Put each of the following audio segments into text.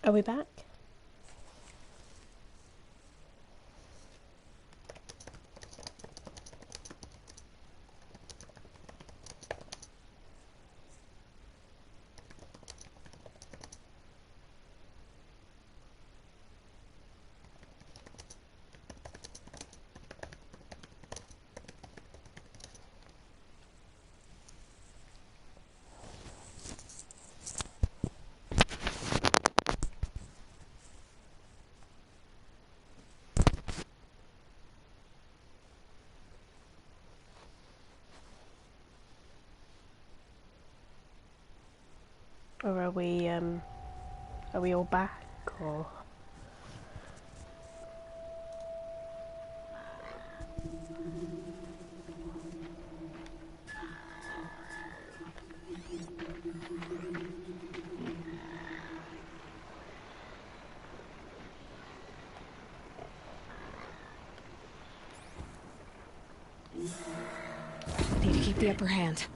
Are we back? Or are we all back, or? Need to keep the upper hand.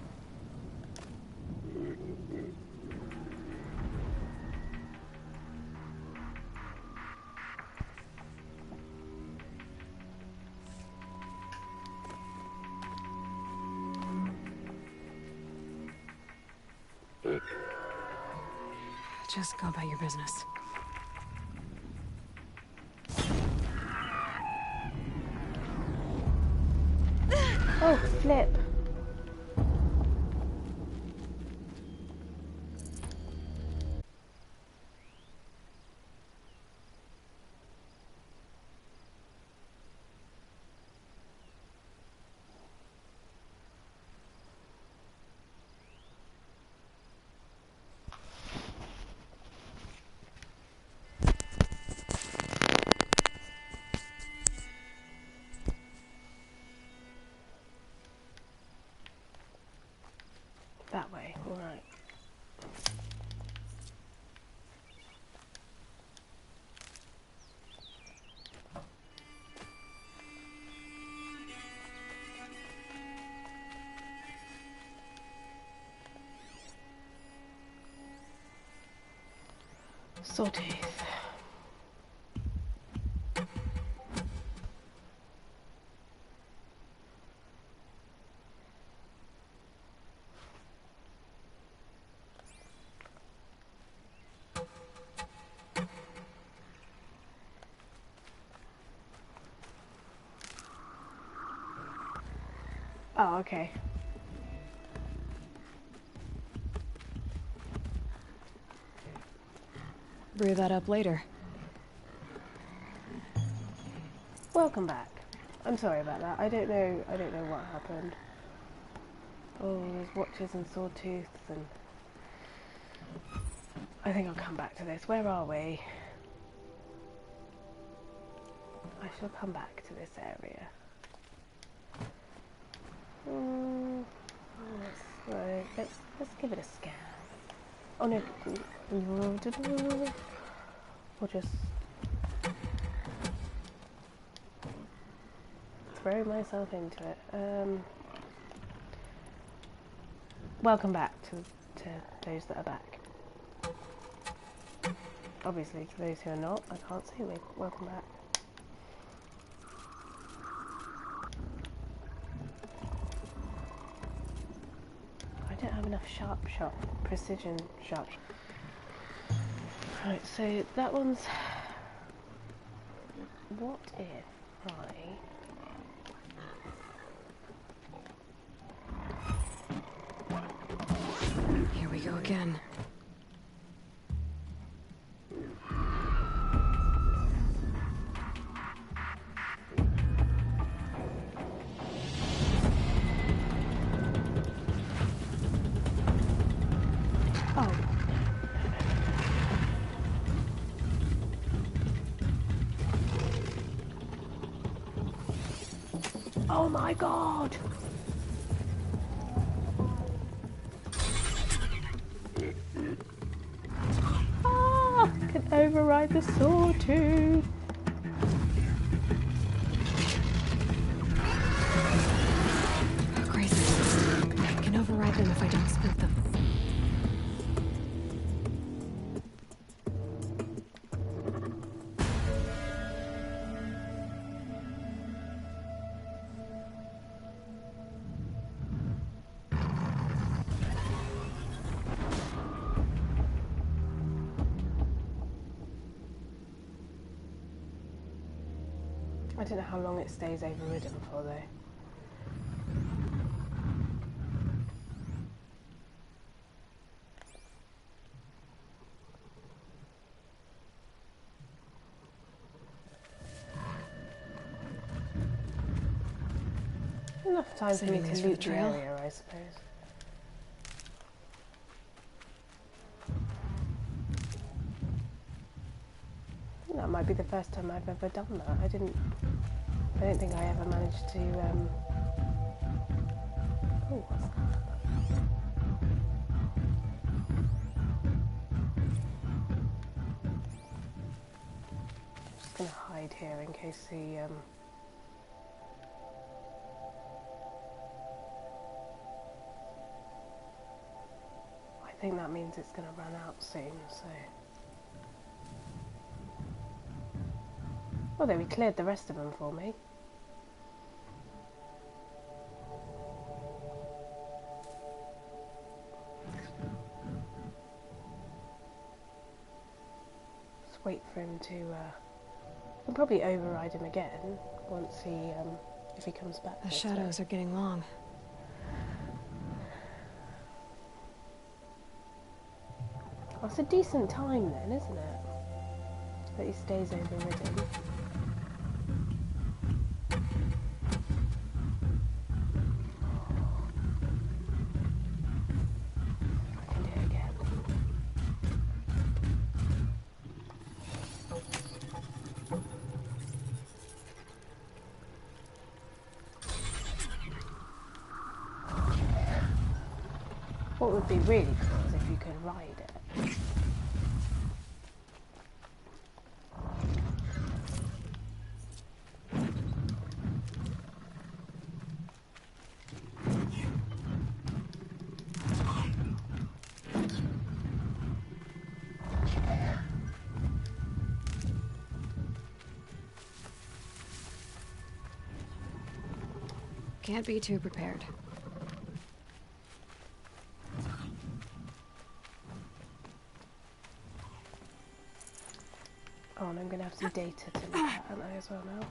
Just go about your business. Oh, flip. That way, alright. Sawtooth. Oh, okay. Brew that up later. Welcome back. I'm sorry about that. I don't know what happened. Oh, there's watches and sawtooths and... I think I'll come back to this. Where are we? I shall come back to this area. Let's give it a scan. Oh no, we'll just throw myself into it. Welcome back to those that are back. Obviously, to those who are not, I can't say welcome back. I don't have enough precision sharp. Right, so that one's... What if I... Here we go again. Oh my god! Ah! I can override the sawtooth! Crazy. I can override them if I don't spook them. I don't know how long it stays overridden for though. Enough time for me Saving to this for loot the the trail. area, I suppose. I think that might be the first time I've ever done that. I don't think I ever managed to, oh, what's that? I'm just going to hide here in case the, I think that means it's going to run out soon, so... Oh, there, we cleared the rest of them for me. Just wait for him to, I'll probably override him again once he, if he comes back. The shadows are getting long. Oh, it's a decent time then, isn't it? That he stays overridden. I can do it again. What would be really cool is if you could ride it. Can't be too prepared. Oh, and I'm going to have some data to look at, aren't I, as well now?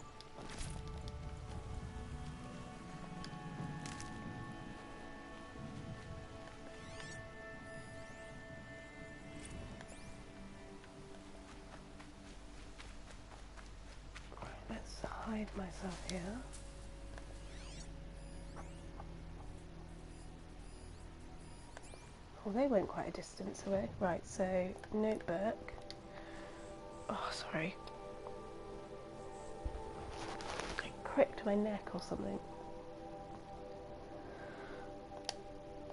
Right, let's hide myself here. Well, they went quite a distance away. Right, so notebook. Oh, sorry. I cricked my neck or something.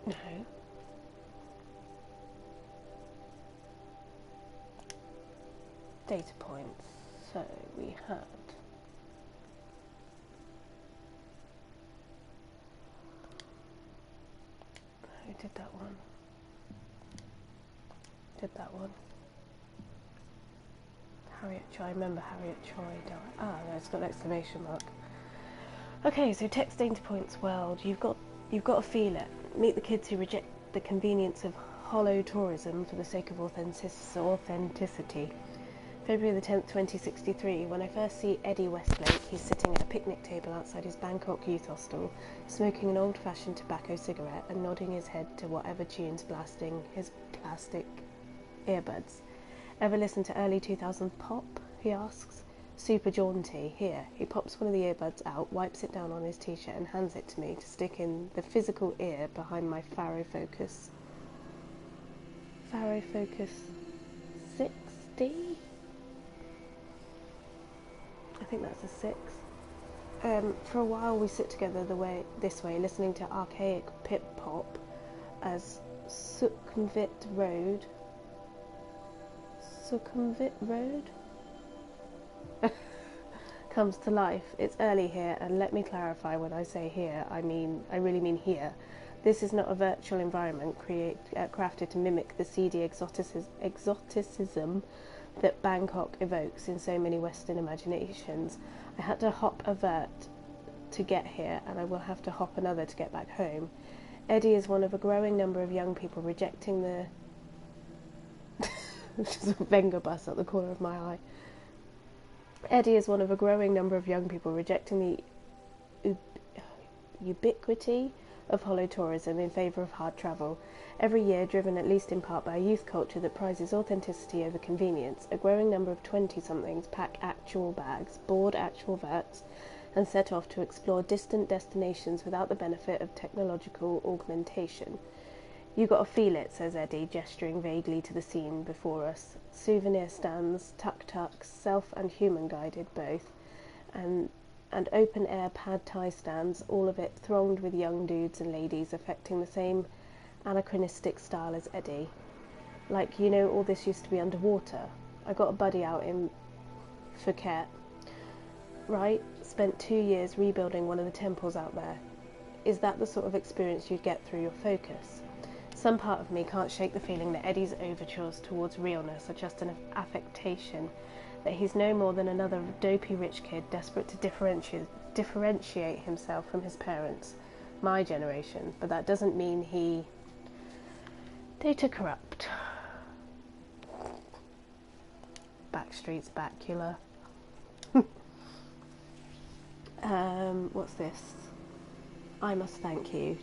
No. Data points. So we had. Who did that one? Did that one? Harriet Choi. I remember Harriet Choi died. Ah, no, it's got an exclamation mark. Okay, so text data points world. You've got to feel it. Meet the kids who reject the convenience of hollow tourism for the sake of authenticity. February the 10th, 2063. When I first see Eddie Westlake, he's sitting at a picnic table outside his Bangkok youth hostel, smoking an old-fashioned tobacco cigarette and nodding his head to whatever tunes blasting his plastic earbuds. Ever listen to early 2000s pop? He asks. Super jaunty. Here. He pops one of the earbuds out, wipes it down on his t-shirt and hands it to me to stick in the physical ear behind my Faro Focus. Faro Focus 60? I think that's a 6. For a while we sit together this way, listening to archaic pip pop as Sukhumvit Road comes to life. It's early here, and let me clarify, when I say here, I really mean here. This is not a virtual environment crafted to mimic the seedy exoticism that Bangkok evokes in so many Western imaginations. I had to hop a vert to get here, and I will have to hop another to get back home. Eddie is one of a growing number of young people rejecting the There's a Venga bus at the corner of my eye. Eddie is one of a growing number of young people rejecting the ubiquity of hollow tourism in favour of hard travel. Every year, driven at least in part by a youth culture that prizes authenticity over convenience, a growing number of 20-somethings pack actual bags, board actual vets, and set off to explore distant destinations without the benefit of technological augmentation. You gotta feel it, says Eddie, gesturing vaguely to the scene before us. Souvenir stands, tuk-tuks, self and human-guided both, and open-air pad thai stands, all of it thronged with young dudes and ladies affecting the same anachronistic style as Eddie. Like, you know, all this used to be underwater. I got a buddy out in Phuket, right? Spent 2 years rebuilding one of the temples out there. Is that the sort of experience you'd get through your focus? Some part of me can't shake the feeling that Eddie's overtures towards realness are just an affectation, that he's no more than another dopey rich kid desperate to differentiate himself from his parents, my generation, but that doesn't mean he... Data corrupt. Backstreet's Bacula. What's this? I must thank you.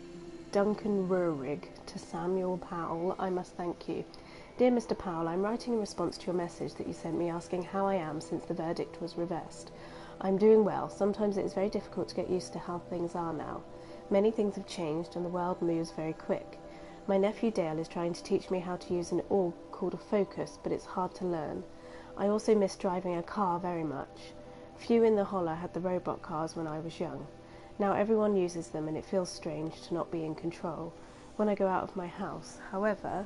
Duncan Rurig to Samuel Powell. I must thank you. Dear Mr. Powell, I'm writing in response to your message that you sent me asking how I am since the verdict was reversed. I'm doing well. Sometimes it is very difficult to get used to how things are now. Many things have changed and the world moves very quick. My nephew Dale is trying to teach me how to use an org called a focus, but it's hard to learn. I also miss driving a car very much. Few in the Holler had the robot cars when I was young. Now everyone uses them and it feels strange to not be in control when I go out of my house. However,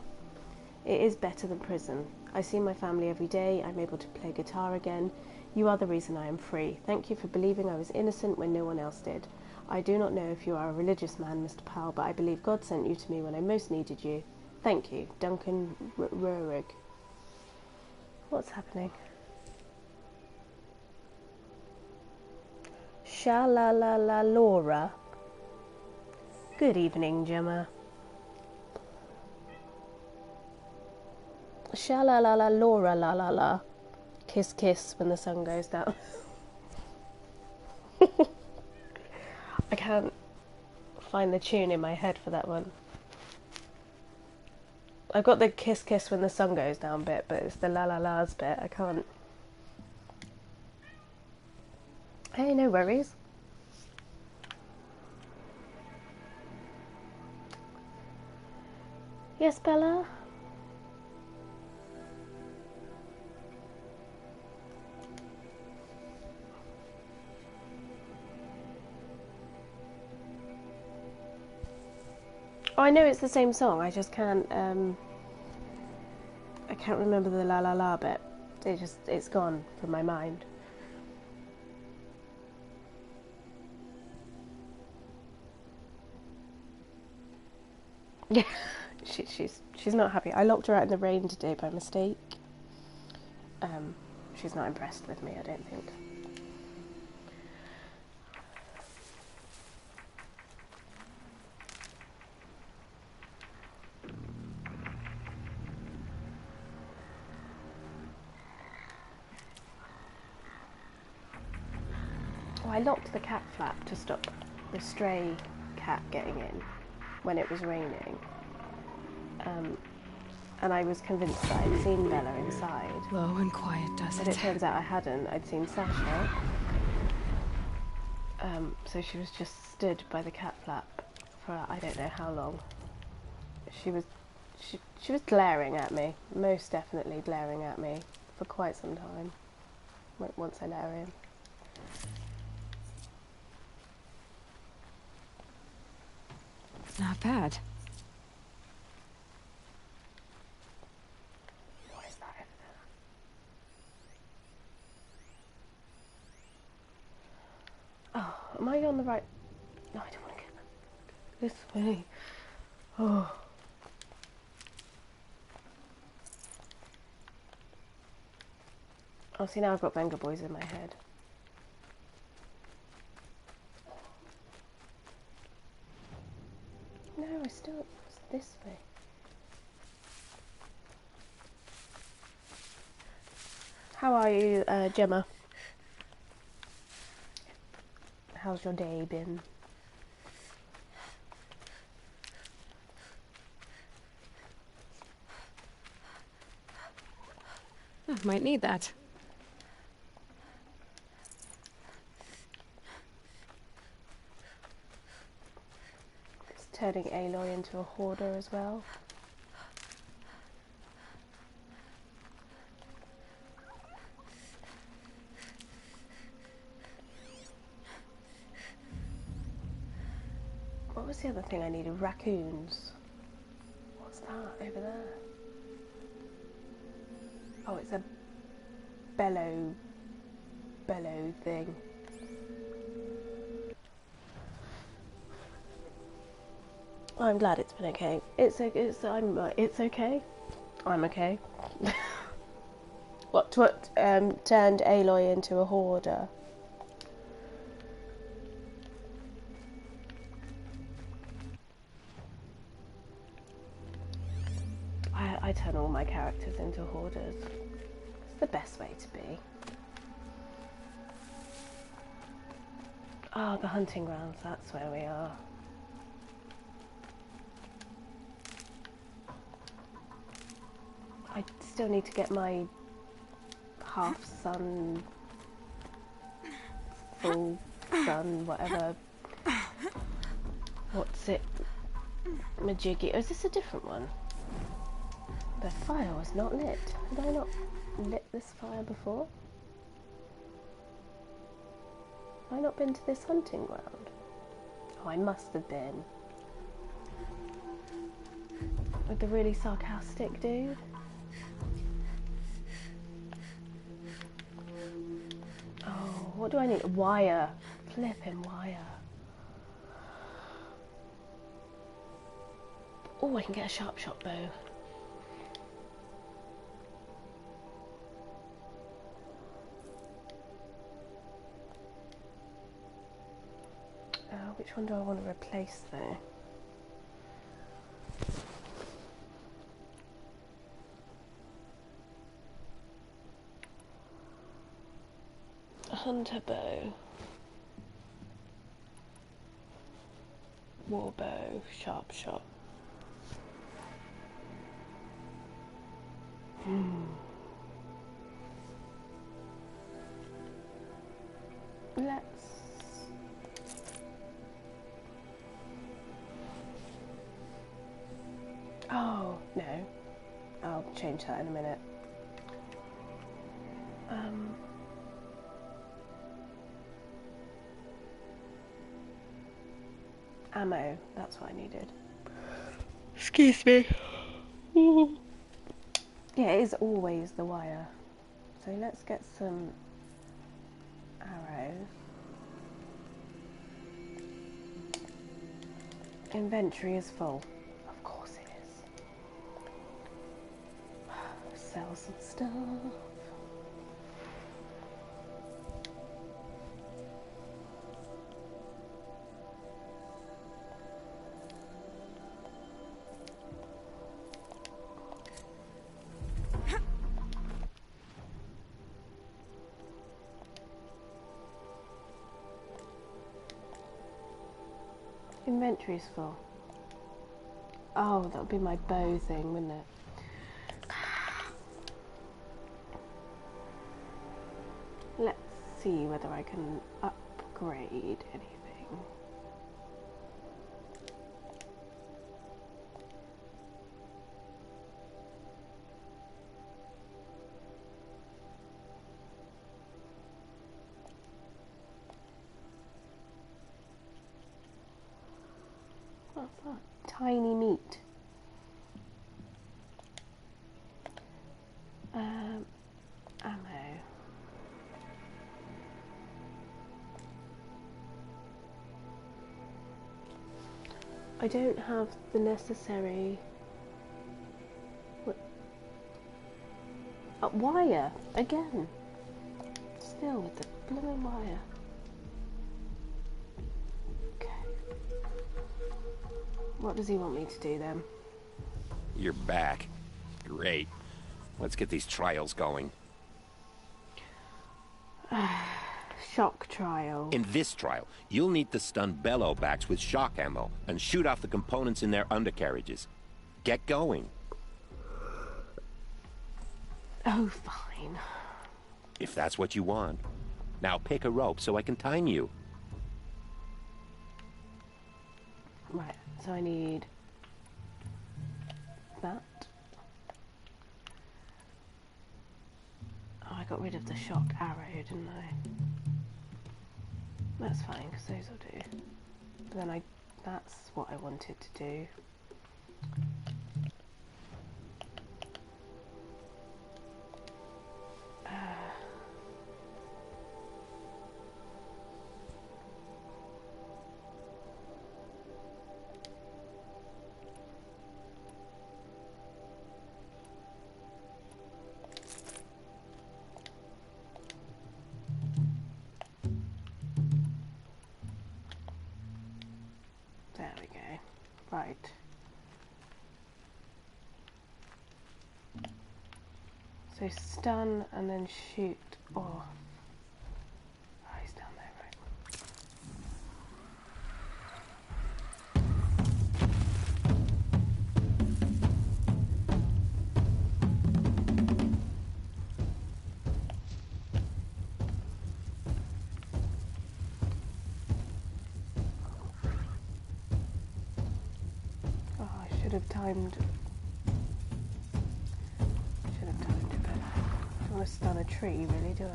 it is better than prison. I see my family every day. I'm able to play guitar again. You are the reason I am free. Thank you for believing I was innocent when no one else did. I do not know if you are a religious man, Mr. Powell, but I believe God sent you to me when I most needed you. Thank you, Duncan Rurig. What's happening? Sha-la-la-la Laura. Good evening, Gemma. Sha-la-la-la Laura la-la-la. Kiss kiss when the sun goes down. I can't find the tune in my head for that one. I've got the kiss kiss when the sun goes down bit, but it's the la-la-la's bit. I can't. Hey, no worries. Yes, Bella? Oh, I know it's the same song, I just can't, I can't remember the la la la bit. It's gone from my mind. Yeah, she's not happy. I locked her out in the rain today by mistake. She's not impressed with me, I don't think. Oh, I locked the cat flap to stop the stray cat getting in when it was raining. And I was convinced that I'd seen Bella inside. Low and quiet, does it? But it turns out I hadn't. I'd seen Sasha. So she was just stood by the cat flap for I don't know how long. She was glaring at me, most definitely glaring at me for quite some time. Once I let her in. Not bad. What is that over there? Oh, am I on the right? No, I don't want to go this way. Oh. Oh, see, now I've got Venga Boys in my head. No, it's this way. How are you, Gemma? How's your day been? Oh, might need that. It's turning Aloy into a hoarder as well. What was the other thing I needed? Raccoons. What's that over there? Oh, it's a bellow thing. I'm glad it's been okay. It's okay. I'm okay. What turned Aloy into a hoarder? I turn all my characters into hoarders. It's the best way to be. Ah, the hunting grounds, that's where we are. I still need to get my half sun, full sun, whatever. What's it? Majiggy. Oh, is this a different one? The fire was not lit. Had I not lit this fire before? Have I not been to this hunting ground? Oh, I must have been. With the really sarcastic dude? Oh, what do I need? Wire. Flipping wire. Oh, I can get a sharp shot bow. Which one do I want to replace though? A hunter bow. War bow. Sharp shot. Let's... Oh, no. I'll change that in a minute. Ammo, that's what I needed. Excuse me. Yeah, it is always the wire. So let's get some arrows. Inventory is full. Of course it is. Sell some stuff. Inventory's full. Oh, that would be my bow thing, wouldn't it? Let's see whether I can upgrade anything. What's that? Tiny meat. Ammo. I don't have the necessary... What? Wire! Again! Still with the blooming wire. What does he want me to do then? You're back. Great. Let's get these trials going. shock trial. In this trial, you'll need to stun bellowbacks with shock ammo and shoot off the components in their undercarriages. Get going. Oh, fine. If that's what you want. Now pick a rope so I can time you. Right, so I need that. Oh, I got rid of the shock arrow, didn't I? That's fine, because those will do. But then that's what I wanted to do. There we go. Right. So stun and then shoot. Oh, he's down there, right? Oh, I should have timed. Should have timed it better. I don't want to stun a tree, really, do I?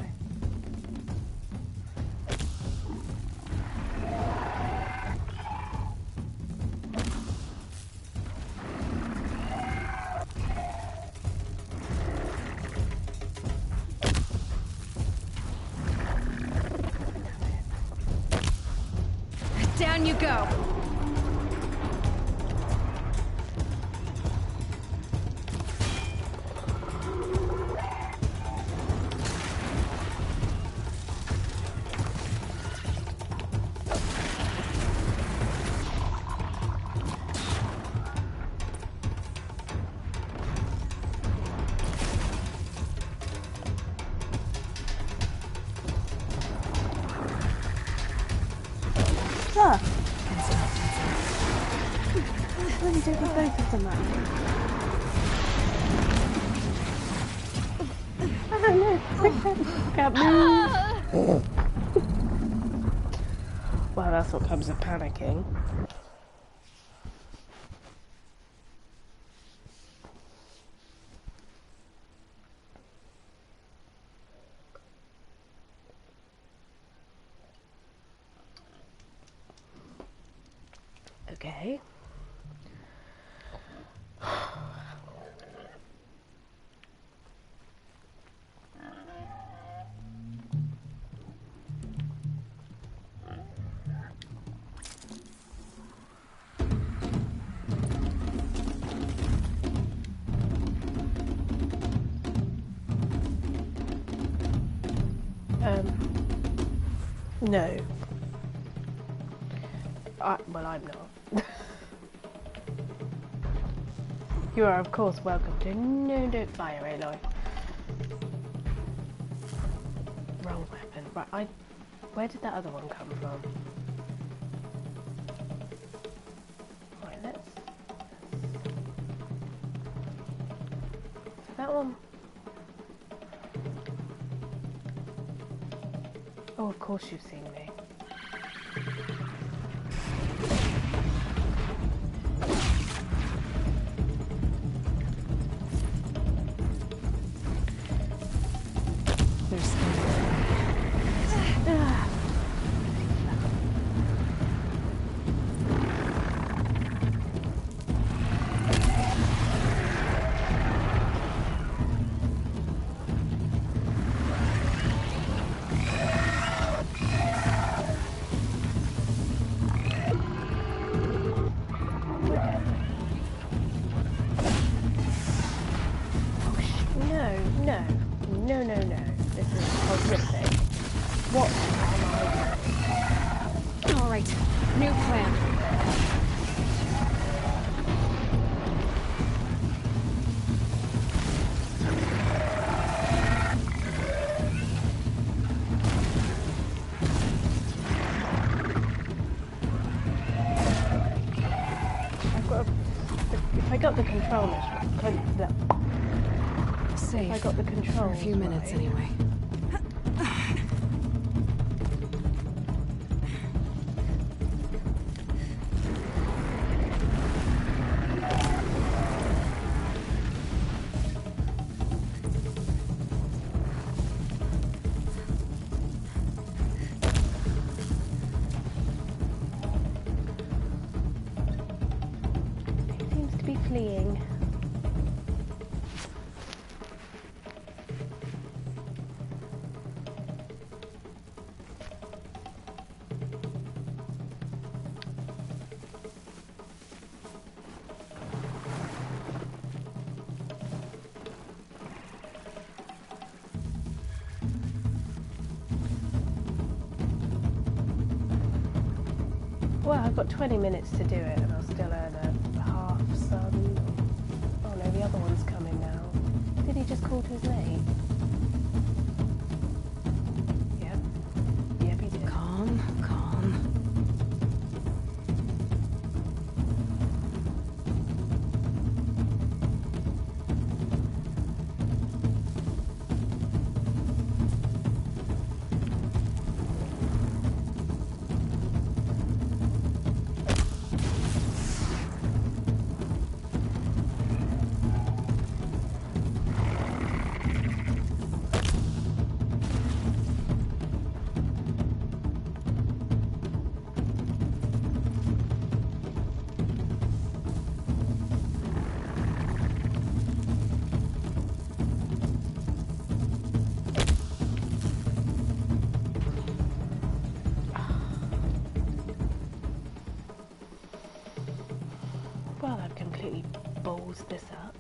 Down you go. Ah! Let me do the both of them out. Oh no! I can't move! Well, that's what comes of panicking. Okay. No. Well, I'm not. You are, of course, welcome to. No, don't fire, Aloy. Wrong weapon. Right, where did that other one come from? Right, let's... So that one... Oh, of course you've seen me. No. This is horrific. What am I doing? All right, new plan. got the controllers. Safe. I got the controls. For a few minutes, right. anyway. He seems to be fleeing. Well, I've got 20 minutes to do it and I'll still earn a half sun. Oh no, the other one's coming now. Did he just call to his mate? Yep. Yep, he did. Calm, calm. Well, I've completely ballsed this up.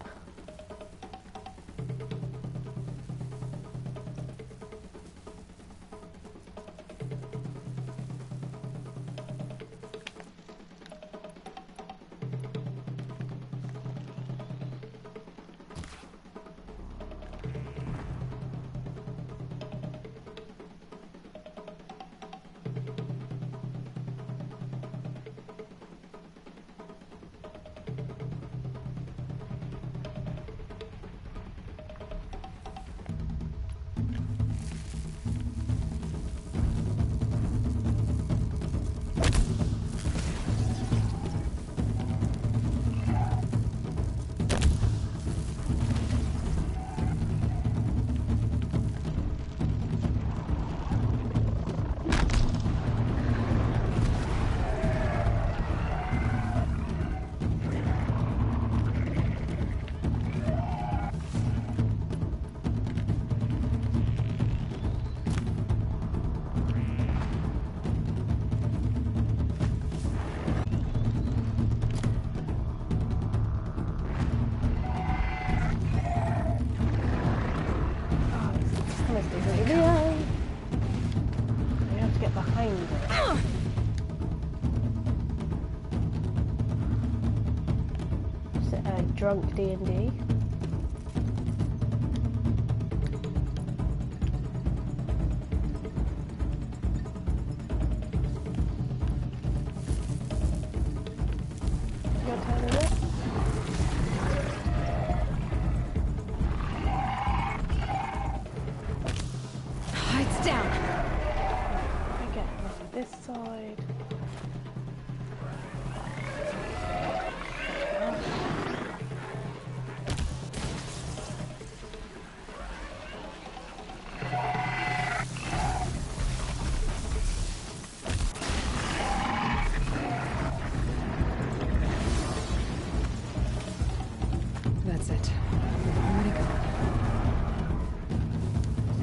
We have to get behind it. Is it a drunk D&D? Your turn, is it? Lights down. I get around this side. That's it. Where'd it go?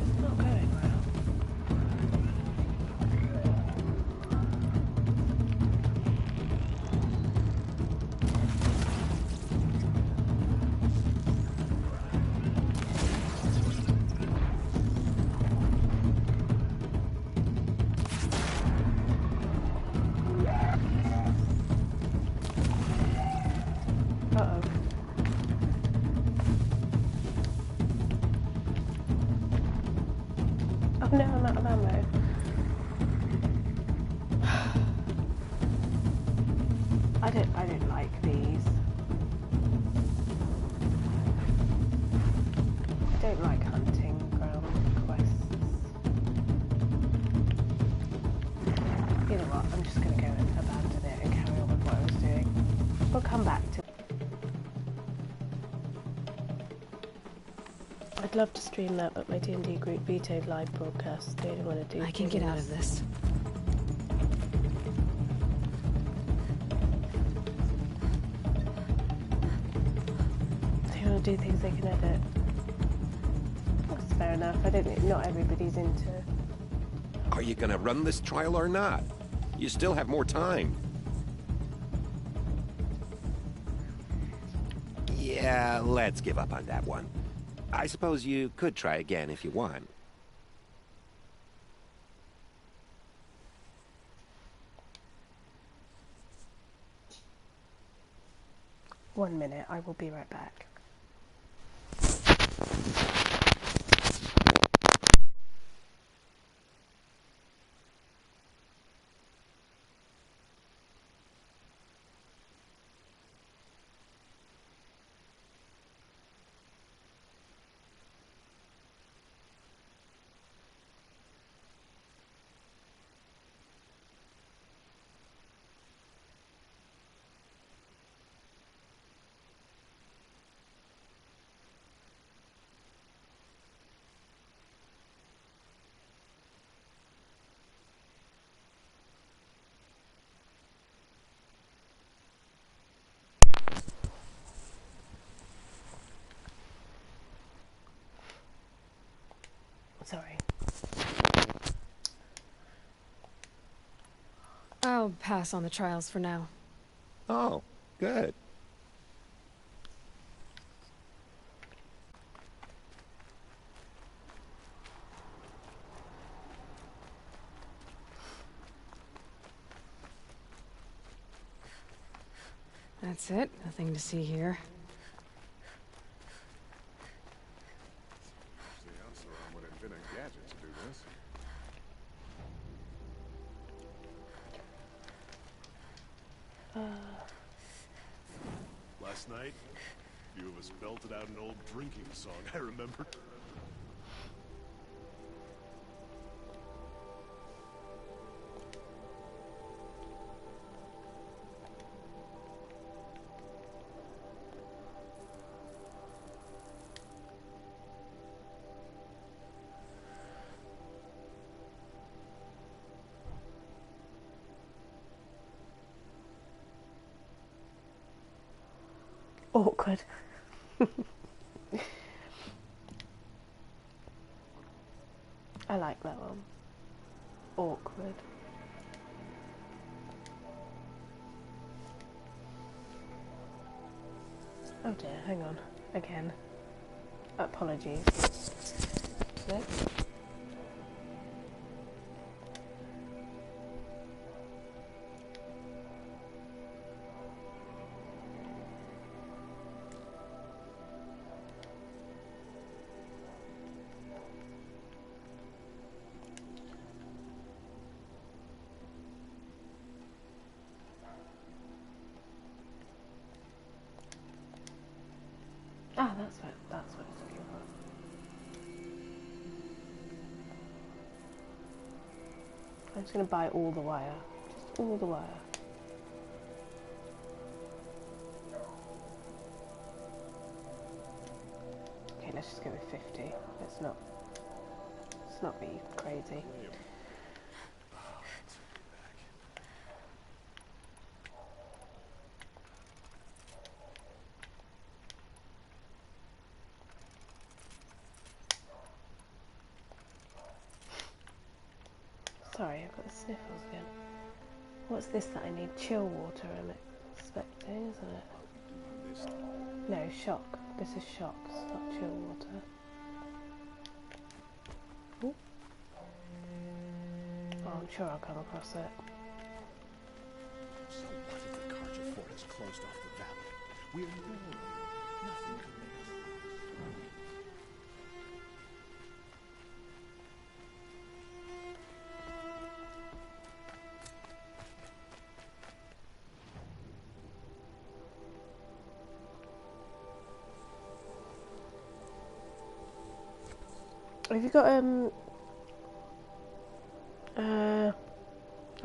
It's not going well. Uh-oh. Oh no, I'm out of ammo. I don't like these. I'd love to stream that, but my D&D group vetoed live broadcasts. They don't want to do. I can get out of this. They want to do things they can edit. That's fair enough. I don't think not everybody's into. Are you gonna run this trial or not? You still have more time. Yeah, let's give up on that one. I suppose you could try again if you want. One minute, I will be right back. Sorry. I'll pass on the trials for now. Oh, good. That's it. Nothing to see here. Last night, a few of us belted out an old drinking song, I remember. Awkward. I like that one. Awkward. Oh dear, hang on. Again. Apologies. No? Ah, that's what it's looking for. I'm just going to buy all the wire. Just all the wire. Okay, let's just go with 50. Let's not be crazy. Sorry, I've got the sniffles again. What's this that I need? Chill water, I'm expecting, isn't it? No, shock. This is shocks, not chill water. Ooh. Oh, I'm sure I'll come across it. So what if the Carja fort is closed off the valley? We're normal. Nothing could make us. Have you got I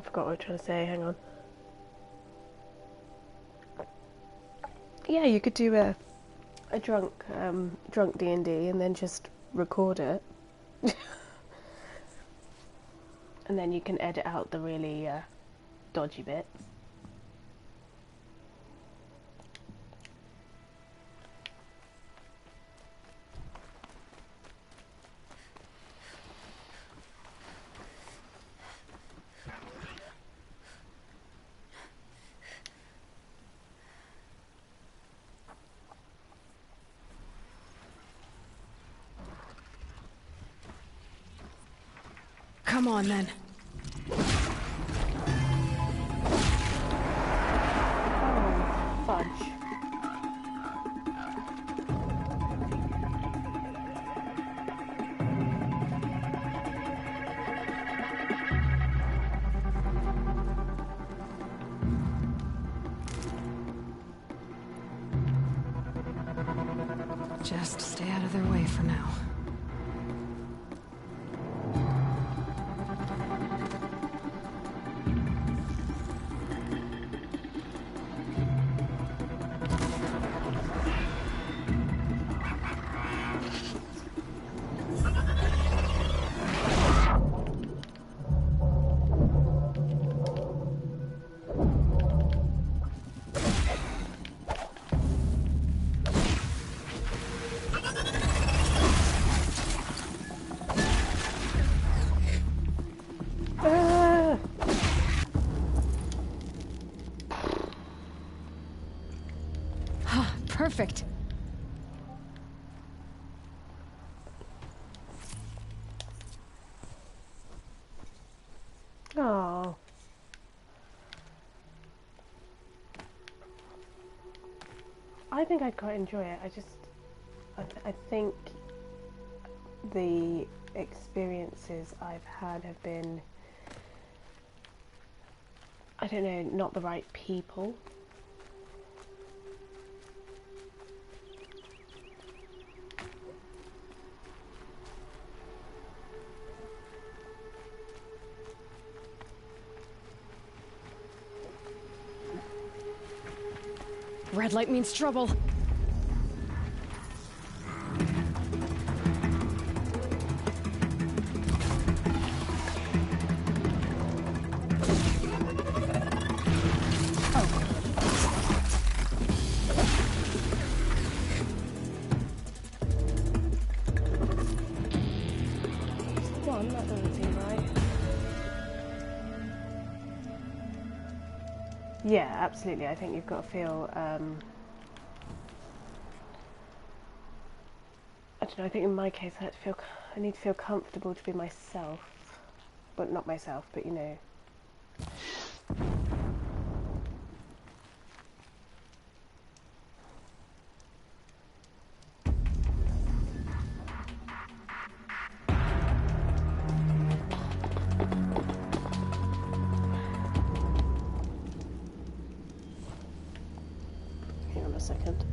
forgot what I was trying to say, hang on. Yeah, you could do a drunk D&D and then just record it. And then you can edit out the really dodgy bits. Come on, then. Oh, fudge. Just stay out of their way for now. Perfect. Oh. I think I'd quite enjoy it. I think the experiences I've had have been, I don't know, not the right people. Red light means trouble. One, that doesn't seem right. Yeah, absolutely. I think you've got to feel, I don't know, I think in my case I need to feel comfortable to be myself. But not myself, but you know. Hang on a second.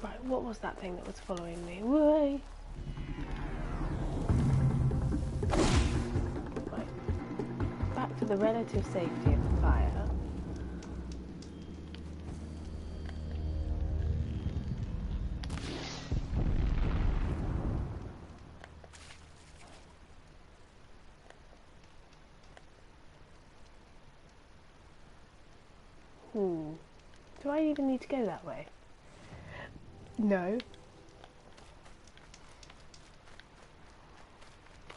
Right, what was that thing that was following me? Way. Right. Back to the relative safety of the fire. Do I even need to go that way? No.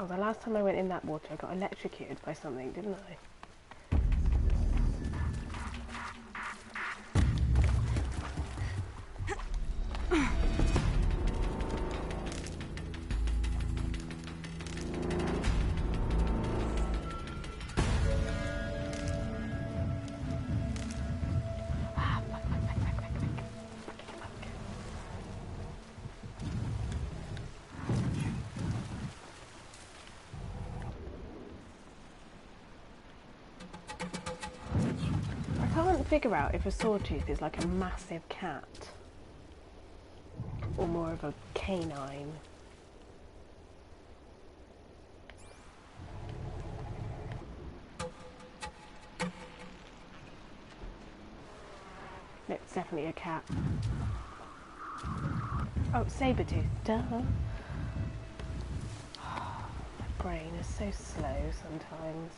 Oh, the last time I went in that water I got electrocuted by something, didn't I? figure out if a sawtooth is like a massive cat or more of a canine. It's definitely a cat. Oh, saber-tooth, duh. My brain is so slow sometimes.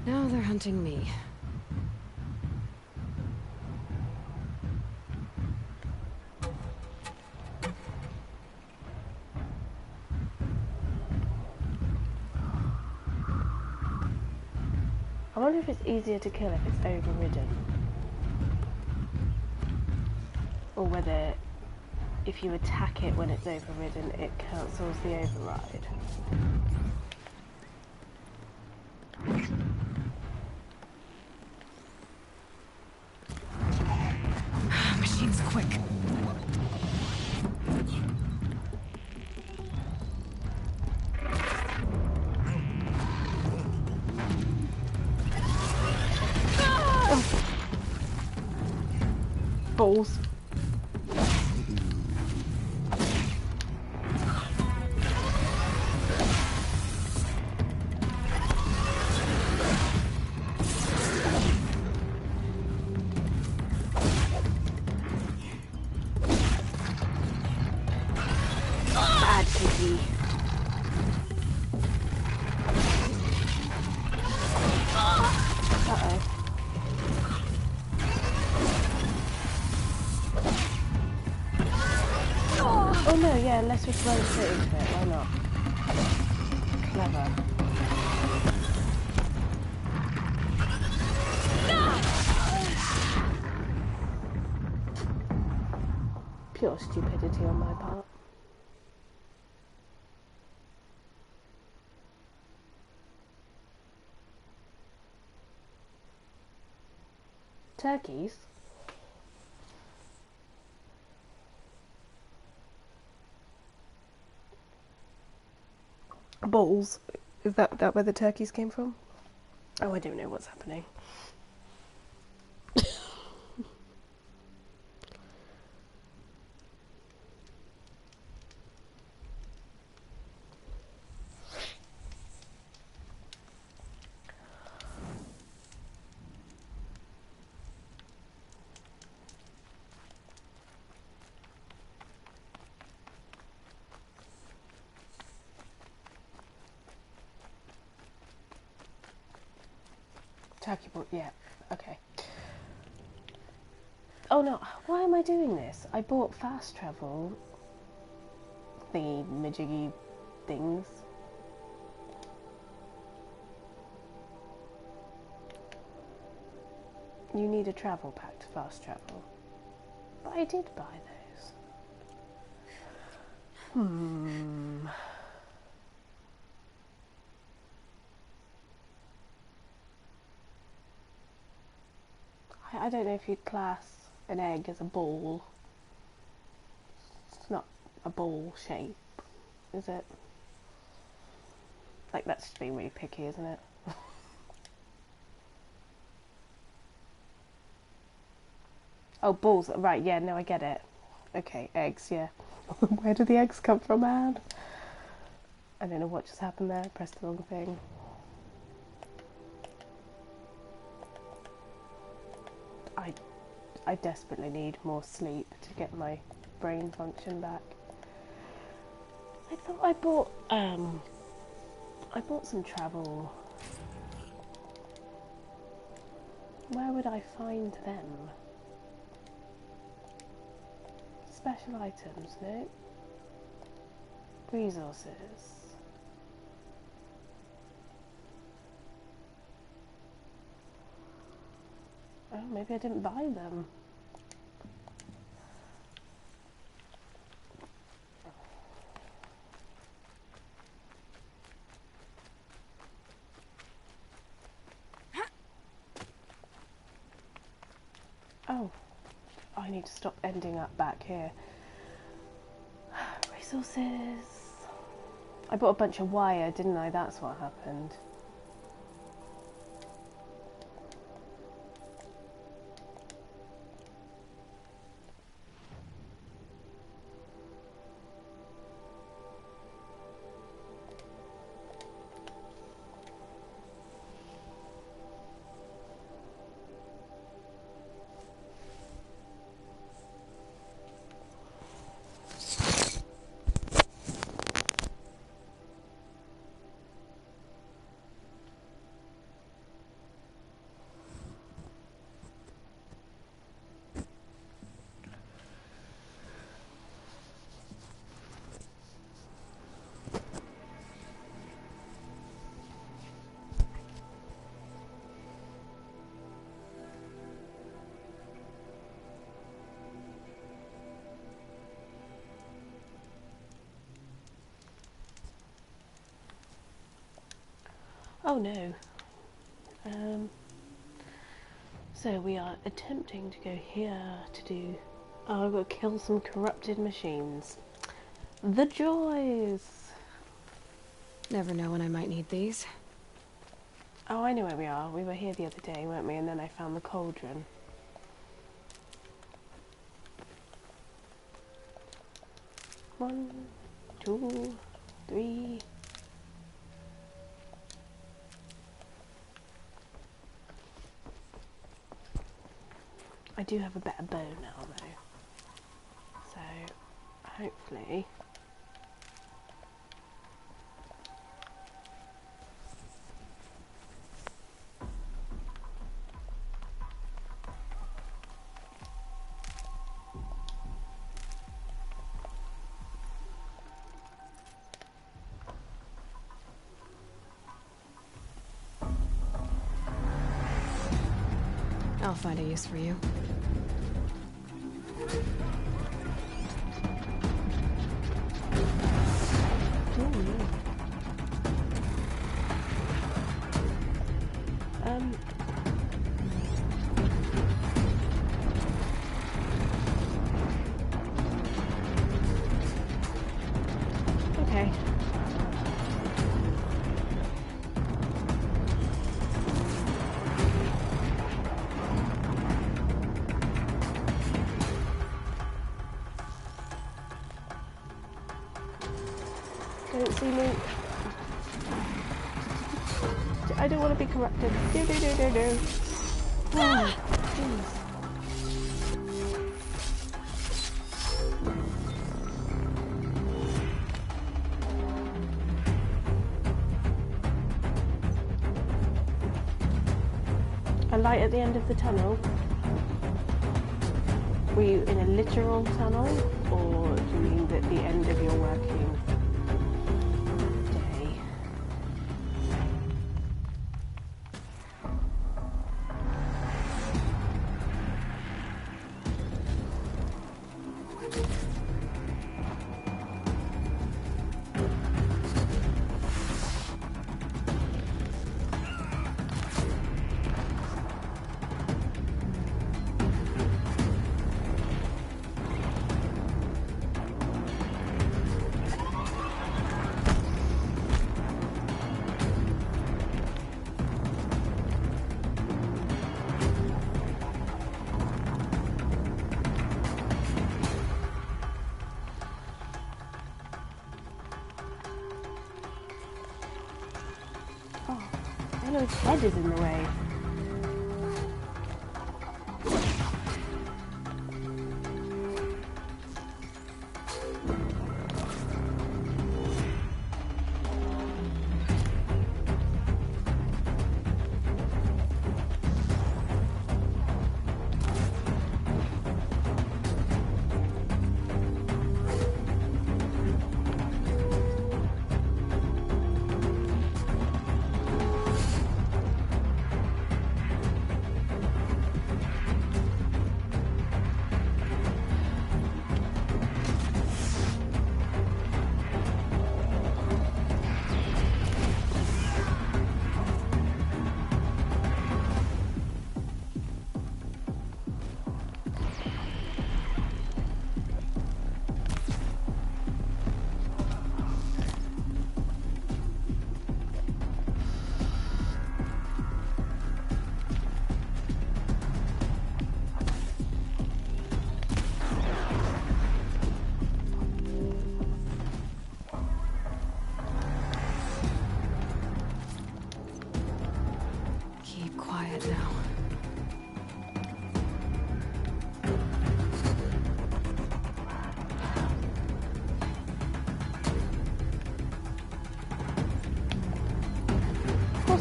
Now they're hunting me. I wonder if it's easier to kill if it's overridden. Or whether if you attack it when it's overridden, it cancels the override. Machine's quick. Balls. Bad kitty. Uh-oh. Oh no, yeah, let's just run straight into it, why not? Clever. Pure stupidity on my part. Turkeys? Balls? Is that where the turkeys came from? Oh, I don't know what's happening. Turkey ball, yeah, okay. Oh no, why am I doing this? I bought fast travel thingy majiggy things. You need a travel pack to fast travel. But I did buy those. I don't know if you'd class an egg as a ball. It's not a ball shape, is it? Like, that's just being really picky, isn't it? Oh, balls, right, yeah, no, I get it. Okay, eggs, yeah. Where do the eggs come from, man? I don't know what just happened there, pressed the wrong thing. I desperately need more sleep to get my brain function back. I thought I bought some travel. Where would I find them? Special items, no? Resources. Oh, maybe I didn't buy them. I need to stop ending up back here. Resources. I bought a bunch of wire, didn't I? That's what happened. Oh no. So we are attempting to go here to do... Oh, I've got to kill some corrupted machines. The joys! Never know when I might need these. Oh, I know where we are. We were here the other day, weren't we? And then I found the cauldron. One, two, three... I do have a better bow now though, so hopefully I'll find a use for you. Okay. Don't see me. I don't want to be corrupted. Do. Oh, jeez. A light at the end of the tunnel? Were you in a literal tunnel, or do you mean at the end of your working day? I know his head is in the way.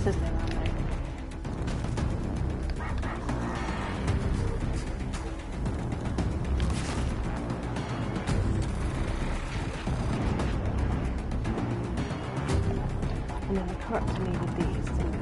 There's no ammo. And then the corruptor needed these, didn't it?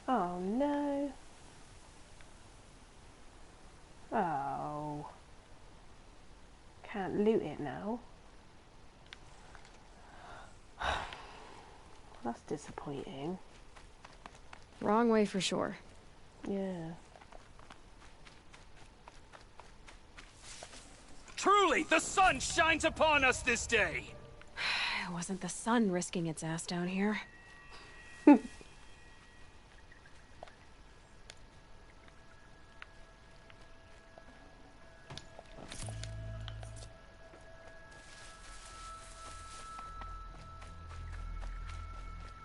Oh no. Oh. Can't loot it now. That's disappointing. Wrong way for sure. Yeah. Truly, the sun shines upon us this day! It wasn't the sun risking its ass down here.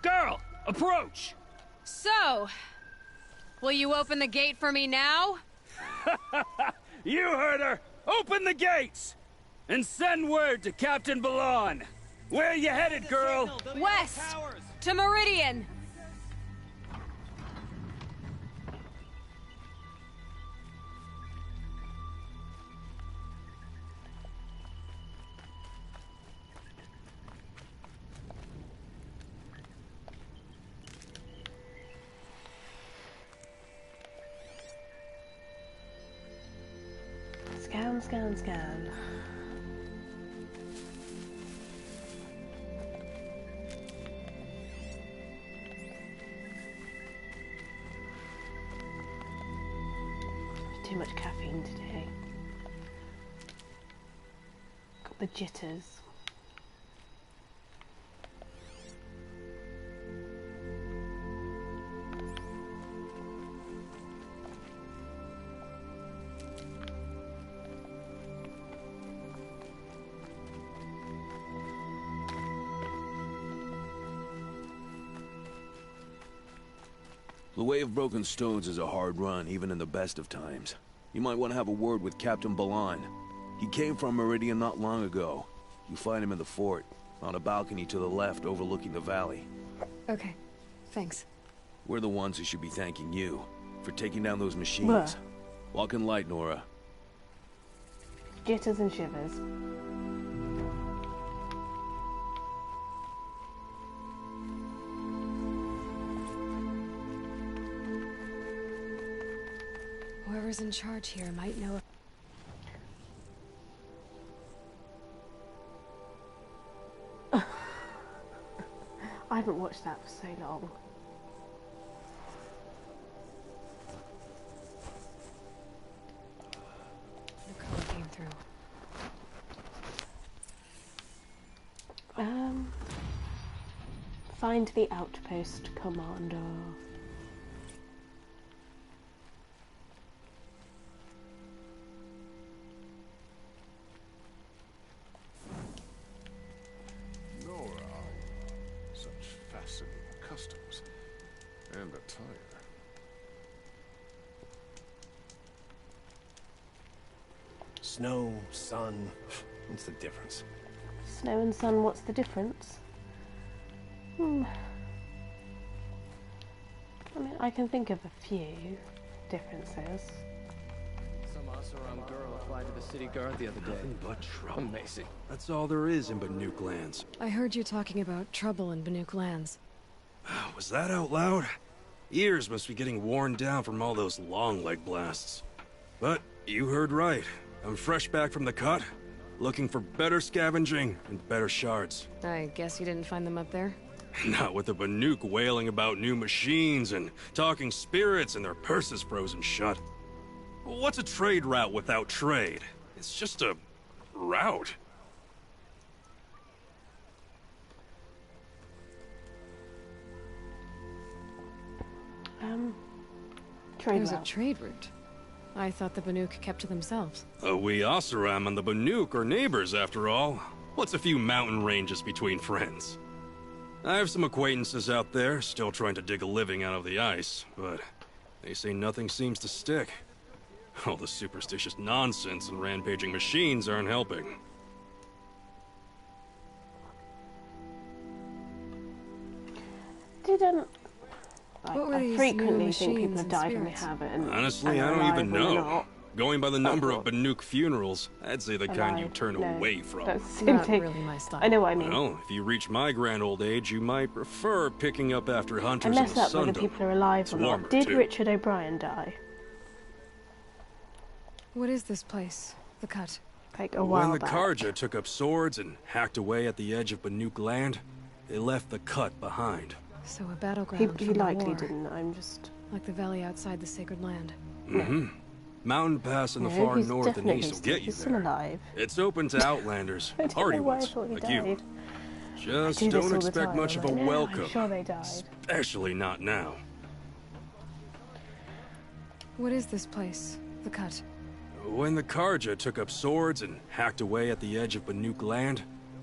Girl, approach! So, will you open the gate for me now? You heard her! Open the gates! And send word to Captain Balon! Where you headed, girl? West! To Meridian! Scan, scan, scan. Too much caffeine today. Got the jitters. The Way of Broken Stones is a hard run, even in the best of times. You might want to have a word with Captain Balon. He came from Meridian not long ago. You find him in the fort, on a balcony to the left overlooking the valley. Okay, thanks. We're the ones who should be thanking you for taking down those machines. Blah. Walk in light, Nora. Jitters and shivers. Whoever's in charge here might know. I haven't watched that for so long. The color came through. Find the outpost commander. Nora, such fascinating customs and attire. Snow, sun, what's the difference? Snow and sun, what's the difference? I mean, I can think of a few differences. Some Oseram girl applied to the city guard the other day. Nothing but trouble. Amazing. That's all there is in Banuk lands. I heard you talking about trouble in Banuk lands. Was that out loud? Ears must be getting worn down from all those long leg blasts. But you heard right. I'm fresh back from the cut, looking for better scavenging and better shards. I guess you didn't find them up there? Not with the Banuk wailing about new machines and talking spirits and their purses frozen shut. What's a trade route without trade? It's just a route. Trade There's route. a trade route. I thought the Banuk kept to themselves. We Oseram and the Banuk are neighbors, after all. What's a few mountain ranges between friends? I have some acquaintances out there, still trying to dig a living out of the ice, but they say nothing seems to stick. All the superstitious nonsense and rampaging machines aren't helping. Didn't... What were I these frequently new think people machines have and died when they spirits? haven't. Honestly, and I are don't alive even when they're know. not. Going by the number of Oh. Banuk funerals, I'd say the kind you Alive. turn No, away from. That's the same Not thing. really my style. I know what I mean. Well, if you reach my grand old age, you might prefer picking up after I hunters in mess the up whether Sundom. people are alive It's or warmer, not. Did too. Richard O'Brien die? What is this place? The cut? Like a while When the back. Karja took up swords and hacked away at the edge of Banuk land, they left the cut behind. So a battleground He from the likely war. didn't. I'm just... Like the valley outside the Sacred Land. Mm-hmm. Mountain Pass in the No, far he's north and definitely east will still, get you he's still there. alive. It's open to outlanders, I don't hardy know why I ones, thought he like died. you. Just do this all don't the expect time. much I'm of a like, no, welcome. I'm sure they died. Especially not now. What is this place? The cut? When the Karja took up swords and hacked away at the edge of Banuk land,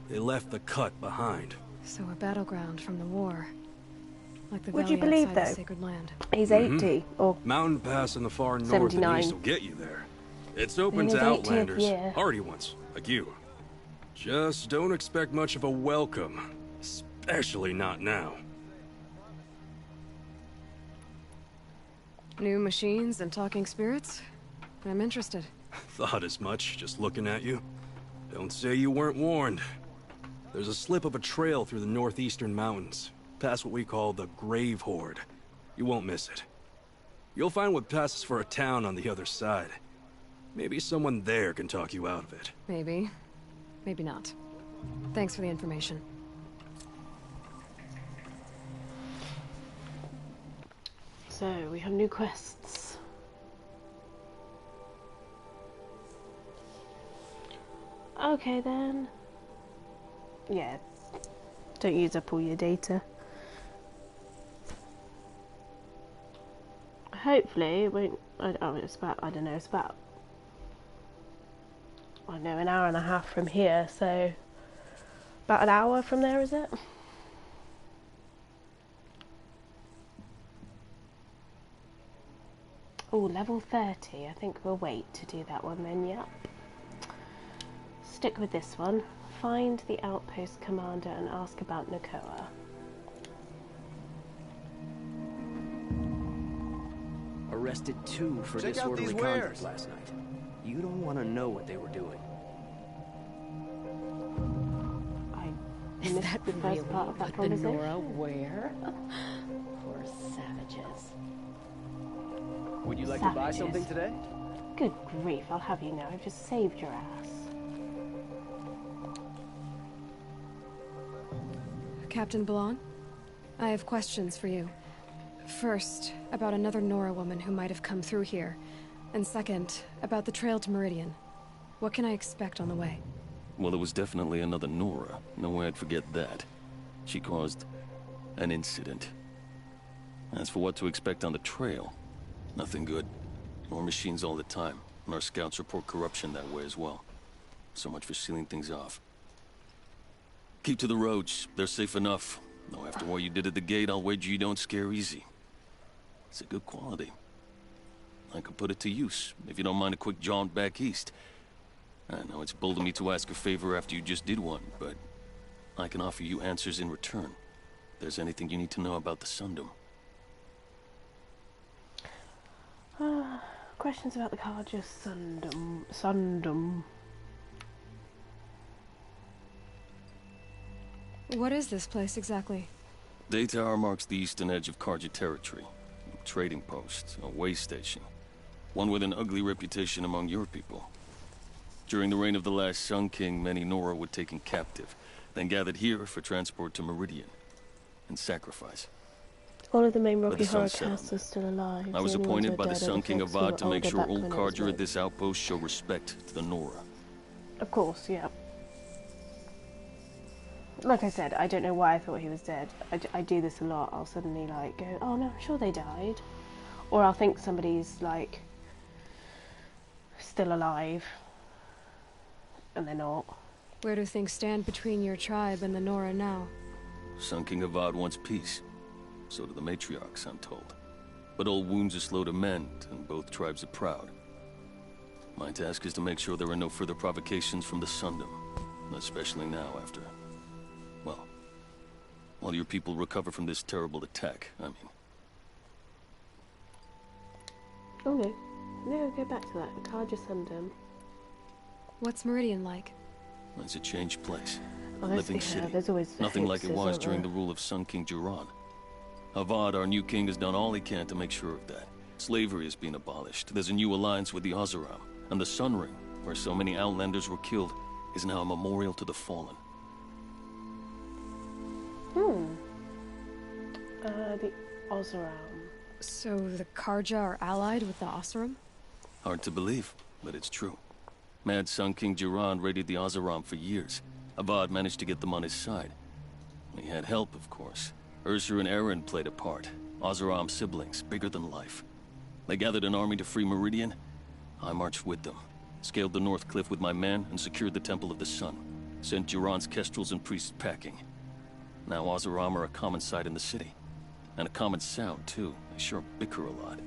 they left the cut behind. So a battleground from the war. Like the Would valley you believe, outside though? the Sacred Land. He's Mm-hmm. 80, or Mountain Pass in the far north 79. and east will get you there. It's open In to his 80th outlanders, year. hardy ones, like you. Just don't expect much of a welcome, especially not now. New machines and talking spirits? I'm interested. Thought as much, just looking at you. Don't say you weren't warned. There's a slip of a trail through the northeastern mountains, past what we call the Grave Horde. You won't miss it. You'll find what passes for a town on the other side. Maybe someone there can talk you out of it. Maybe. Maybe not. Thanks for the information. So, we have new quests. Okay then. Yeah. Don't use up all your data. Hopefully it won't... it's about... I don't know, it's about... I don't know, an hour and a half from here, so... About an hour from there, is it? Oh, level 30. I think we'll wait to do that one then, yep. Stick with this one. Find the outpost commander and ask about Nakoa. Arrested 2 for Check out disorderly these conduct wares. last night. You don't want to know what they were doing. I Is missed that the first really part of that what the conversation. Nora wear? Poor savages. Would you like to buy Savages. something today? Good grief, I'll have you know. I've just saved your ass. Captain Balon? I have questions for you. First, about another Nora woman who might have come through here. And second, about the trail to Meridian. What can I expect on the way? Well, it was definitely another Nora. No way I'd forget that. She caused an incident. As for what to expect on the trail, nothing good. More machines all the time, and our scouts report corruption that way as well. So much for sealing things off. Keep to the roads. They're safe enough. Though after what you did at the gate, I'll wager you don't scare easy. It's a good quality. I could put it to use, if you don't mind a quick jaunt back east. I know it's bold of me to ask a favor after you just did one, but I can offer you answers in return. If there's anything you need to know about the Sundom. Questions about the Karja Sundom. What is this place exactly? Day Tower marks the eastern edge of Carja territory. A trading post, a way station. One with an ugly reputation among your people. During the reign of the last Sun King, many Nora were taken captive, then gathered here for transport to Meridian and sacrifice. All of the main But Rocky the sun Horror settled. cast are still alive. I was The only ones appointed who by are the dead are Sun King folks who were Avad to make older sure back old when it was Carja at made. this outpost show respect to the Nora. Of course, yeah. Like I said, I don't know why I thought he was dead. I do this a lot. I'll suddenly like go, oh no, I'm sure they died. Or I'll think somebody's like still alive and they're not. Where do things stand between your tribe and the Nora now? Sun King Avad wants peace. So do the matriarchs, I'm told. But old wounds are slow to mend, and both tribes are proud. My task is to make sure there are no further provocations from the Sundom. Especially now after... well, while your people recover from this terrible attack, I mean. Okay. No, go back to that. Carja Sundom. What's Meridian like? It's a changed place. Oh, A living city. there's always Nothing like it hoaxes, was aren't during there? the rule of Sun King Jiran. Avad, our new king, has done all he can to make sure of that. Slavery has been abolished. There's a new alliance with the Oseram. And the Sun Ring, where so many Outlanders were killed, is now a memorial to the fallen. The Oseram. So the Carja are allied with the Oseram? Hard to believe, but it's true. Mad Sun King Jiran raided the Oseram for years. Avad managed to get them on his side. He had help, of course. Ursur and Eren played a part. Oseram siblings, bigger than life. They gathered an army to free Meridian. I marched with them. Scaled the North Cliff with my men and secured the Temple of the Sun. Sent Jiran's kestrels and priests packing. Now Oseram are a common sight in the city. And a common sound, too. They sure bicker a lot.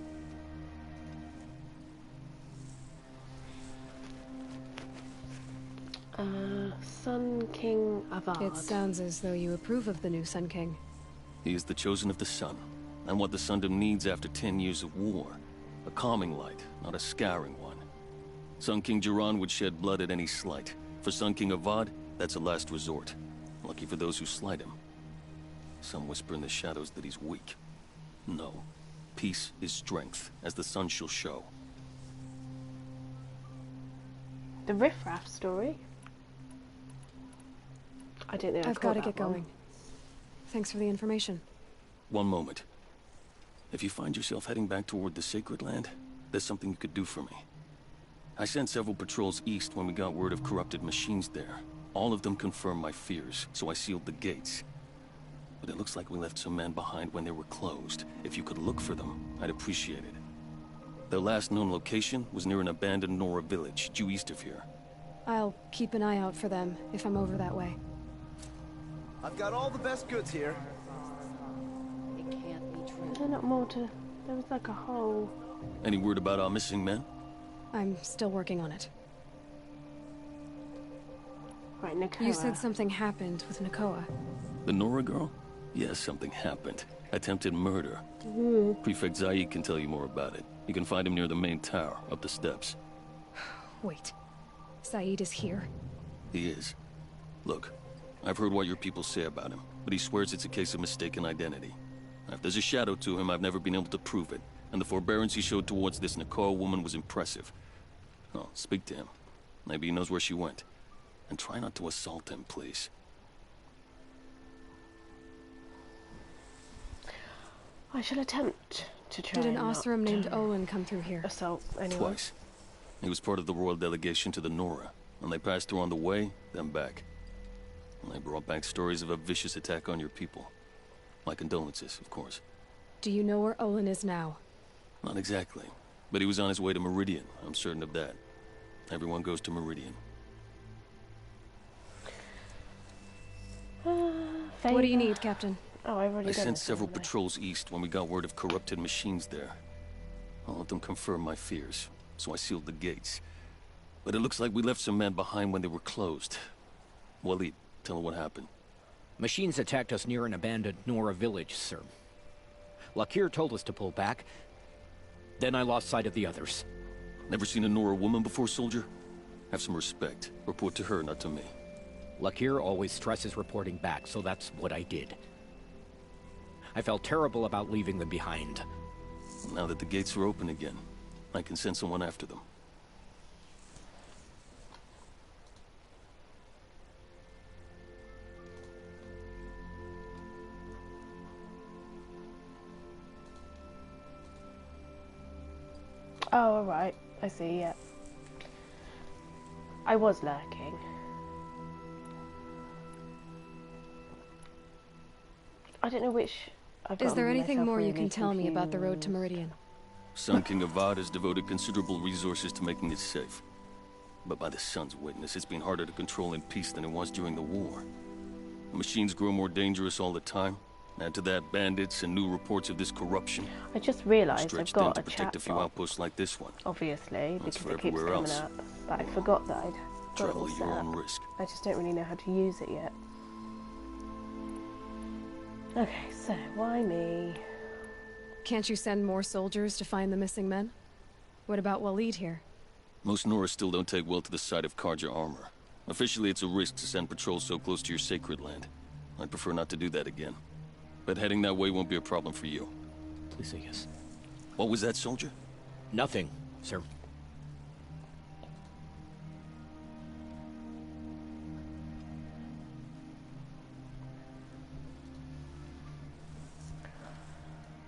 Sun King Avad. It sounds as though you approve of the new Sun King. He is the chosen of the Sun, and what the Sundom needs after 10 years of war. A calming light, not a scouring one. Sun King Jiran would shed blood at any slight. For Sun King Avad, that's a last resort. Lucky for those who slight him. Some whisper in the shadows that he's weak. No. Peace is strength, as the sun shall show. The Riffraff story? I don't think I've got to get going. Thanks for the information. One moment. If you find yourself heading back toward the Sacred Land, there's something you could do for me. I sent several patrols east when we got word of corrupted machines there. All of them confirmed my fears, so I sealed the gates. But it looks like we left some men behind when they were closed. If you could look for them, I'd appreciate it. Their last known location was near an abandoned Nora village, due east of here. I'll keep an eye out for them if I'm over that way. I've got all the best goods here. It can't be true. There's not more to... There was like a whole... Any word about our missing men? I'm still working on it. Right, Nakoa. You said something happened with Nakoa. The Nora girl? Yes, something happened. Attempted murder. Prefect Zaid can tell you more about it. You can find him near the main tower, up the steps. Wait. Zaid is here? He is. Look, I've heard what your people say about him, but he swears it's a case of mistaken identity. If there's a shadow to him, I've never been able to prove it, and the forbearance he showed towards this Nakoa woman was impressive. Oh, speak to him. Maybe he knows where she went. And try not to assault him, please. I shall attempt to try. Did an not Oseram to named Olin come through here? assault anyone? Twice. He was part of the royal delegation to the Nora, and they passed through on the way, then back. And they brought back stories of a vicious attack on your people. My condolences, of course. Do you know where Olin is now? Not exactly, but he was on his way to Meridian, I'm certain of that. Everyone goes to Meridian. What do you need, Captain? Oh, I've already I done sent this several one, haven't I? patrols east when we got word of corrupted machines there. All of them confirmed my fears, so I sealed the gates. But it looks like we left some men behind when they were closed. Waleed, tell her what happened. Machines attacked us near an abandoned Nora village, sir. Lakir told us to pull back. Then I lost sight of the others. Never seen a Nora woman before, soldier? Have some respect. Report to her, not to me. Lakir always stresses reporting back, so that's what I did. I felt terrible about leaving them behind. Now that the gates are open again, I can send someone after them. Oh, alright. I see, yeah. I was lurking. I don't know which... Is there anything more you can tell me about the road to Meridian? Sun King Avad has devoted considerable resources to making it safe. But by the Sun's witness, it's been harder to control in peace than it was during the war. The machines grow more dangerous all the time. Add to that bandits and new reports of this corruption. I just realised I've got to protect a few outposts like this one. Obviously, That's because for it keeps everywhere coming else. up. But I forgot that I'd got it all Travel at set your up. own risk. I just don't really know how to use it yet. Okay, so why me? Can't you send more soldiers to find the missing men? What about Waleed here? Most Nora still don't take well to the sight of Karja armor. Officially, it's a risk to send patrols so close to your sacred land. I'd prefer not to do that again. But heading that way won't be a problem for you. Please say yes. What was that, soldier? Nothing, sir.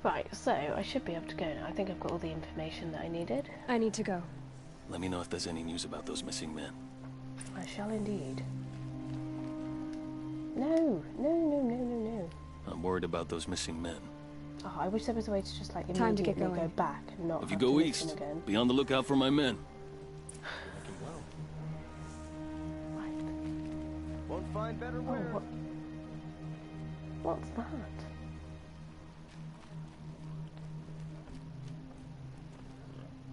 Right, so I should be able to go now. I think I've got all the information that I needed. I need to go. Let me know if there's any news about those missing men. I shall indeed. No. I'm worried about those missing men. Oh, I wish there was a way to just like Time to get immediately going. go back and not If you have to go listen east, again. be on the lookout for my men. Won't find better Oh, wear. what's that?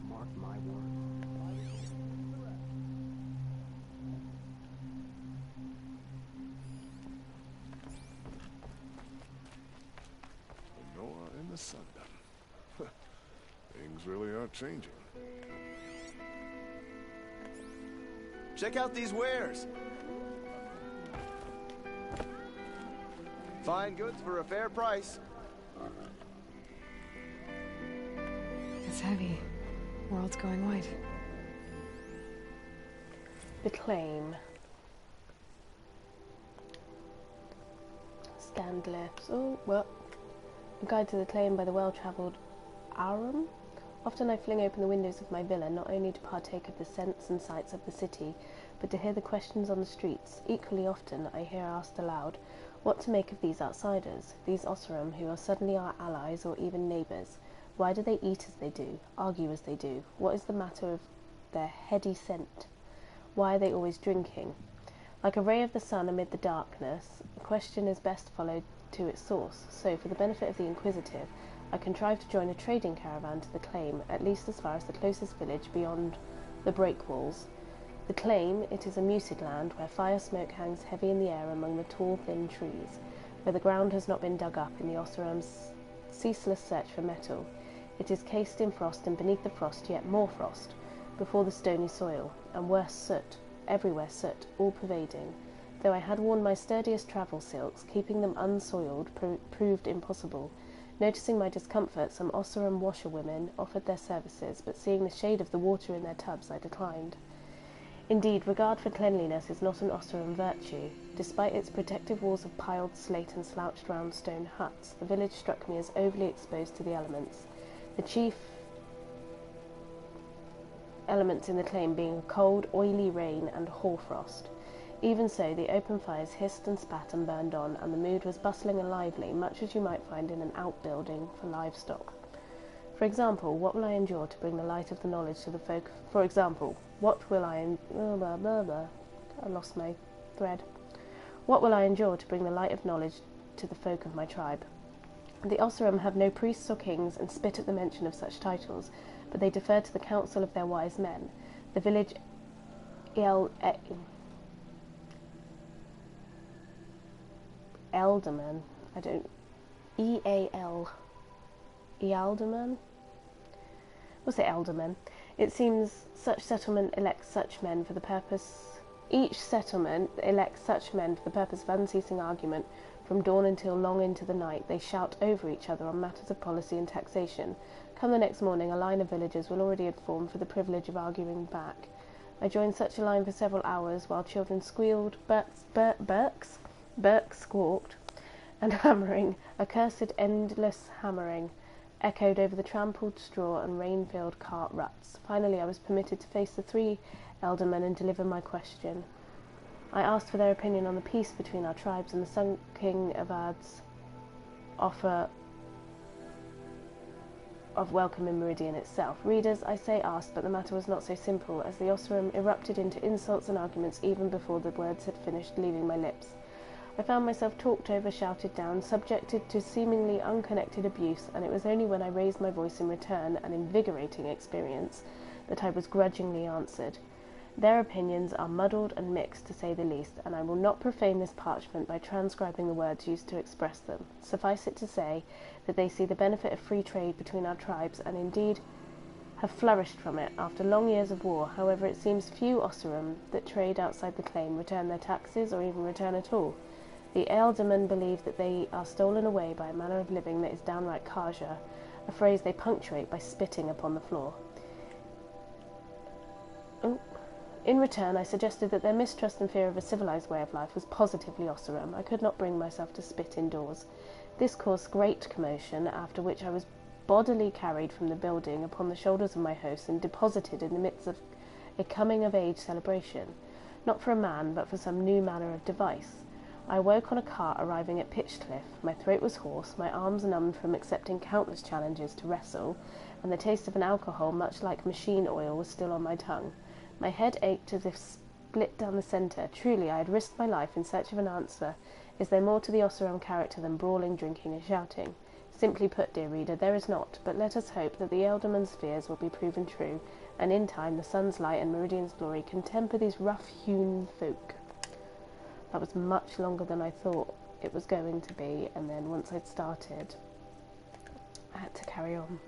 Mark my word. Noah and the Sundown. Things really are changing. Check out these wares. Fine goods for a fair price. It's heavy. World's going white. The claim. Scanned glyphs. Oh, well. A guide to the claim by the well-travelled Arum. Often I fling open the windows of my villa, not only to partake of the scents and sights of the city, but to hear the questions on the streets. Equally often I hear asked aloud, what to make of these outsiders, these Osseram who are suddenly our allies or even neighbours. Why do they eat as they do, argue as they do? What is the matter of their heady scent? Why are they always drinking? Like a ray of the sun amid the darkness, a question is best followed to its source. So, for the benefit of the inquisitive, I contrived to join a trading caravan to the claim, at least as far as the closest village beyond the breakwalls. The claim, it is a muted land where fire smoke hangs heavy in the air among the tall, thin trees, where the ground has not been dug up in the Osseram's ceaseless search for metal. It is cased in frost, and beneath the frost yet more frost, before the stony soil, and worse soot, everywhere soot, all-pervading. Though I had worn my sturdiest travel silks, keeping them unsoiled proved impossible. Noticing my discomfort, some Osseram washerwomen offered their services, but seeing the shade of the water in their tubs, I declined. Indeed, regard for cleanliness is not an Osseram virtue. Despite its protective walls of piled slate and slouched round stone huts, the village struck me as overly exposed to the elements. The chief elements in the claim being a cold, oily rain and hoarfrost. Even so, the open fires hissed and spat and burned on, and the mood was bustling and lively, much as you might find in an outbuilding for livestock. For example, what will I endure to bring the light of the knowledge to the folk? For example, what will I I lost my thread. What will I endure to bring the light of knowledge to the folk of my tribe? The Osseram have no priests or kings, and spit at the mention of such titles, but they defer to the counsel of their wise men. The village Ealdorman, Ealdorman? We'll say Ealdorman. It seems such settlement elects such men for the purpose... Each settlement elects such men for the purpose of unceasing argument, From dawn until long into the night, they shout over each other on matters of policy and taxation. Come the next morning, a line of villagers will already have formed for the privilege of arguing back. I joined such a line for several hours, while children squealed, Burks squawked, and hammering, accursed endless hammering, echoed over the trampled straw and rain-filled cart ruts. Finally, I was permitted to face the 3 eldermen and deliver my question. I asked for their opinion on the peace between our tribes and the Sun King Avad's offer of welcome in Meridian itself. Readers, I say asked, but the matter was not so simple, as the Oseram erupted into insults and arguments even before the words had finished leaving my lips. I found myself talked over, shouted down, subjected to seemingly unconnected abuse, and it was only when I raised my voice in return, an invigorating experience, that I was grudgingly answered. Their opinions are muddled and mixed, to say the least, and I will not profane this parchment by transcribing the words used to express them. Suffice it to say that they see the benefit of free trade between our tribes, and indeed have flourished from it after long years of war. However, it seems few Oseram that trade outside the claim return their taxes or even return at all. The Ealdormen believe that they are stolen away by a manner of living that is downright Kaja, a phrase they punctuate by spitting upon the floor. In return, I suggested that their mistrust and fear of a civilized way of life was positively Oseram. I could not bring myself to spit indoors. This caused great commotion, after which I was bodily carried from the building upon the shoulders of my host and deposited in the midst of a coming-of-age celebration, not for a man, but for some new manner of device. I woke on a cart arriving at Pitchcliff. My throat was hoarse, my arms numbed from accepting countless challenges to wrestle, and the taste of an alcohol much like machine oil was still on my tongue. My head ached as if split down the centre. Truly, I had risked my life in search of an answer. Is there more to the Oseram character than brawling, drinking, and shouting? Simply put, dear reader, there is not, but let us hope that the Ealdormen's fears will be proven true, and in time the sun's light and Meridian's glory can temper these rough-hewn folk. That was much longer than I thought it was going to be, and then once I'd started, I had to carry on.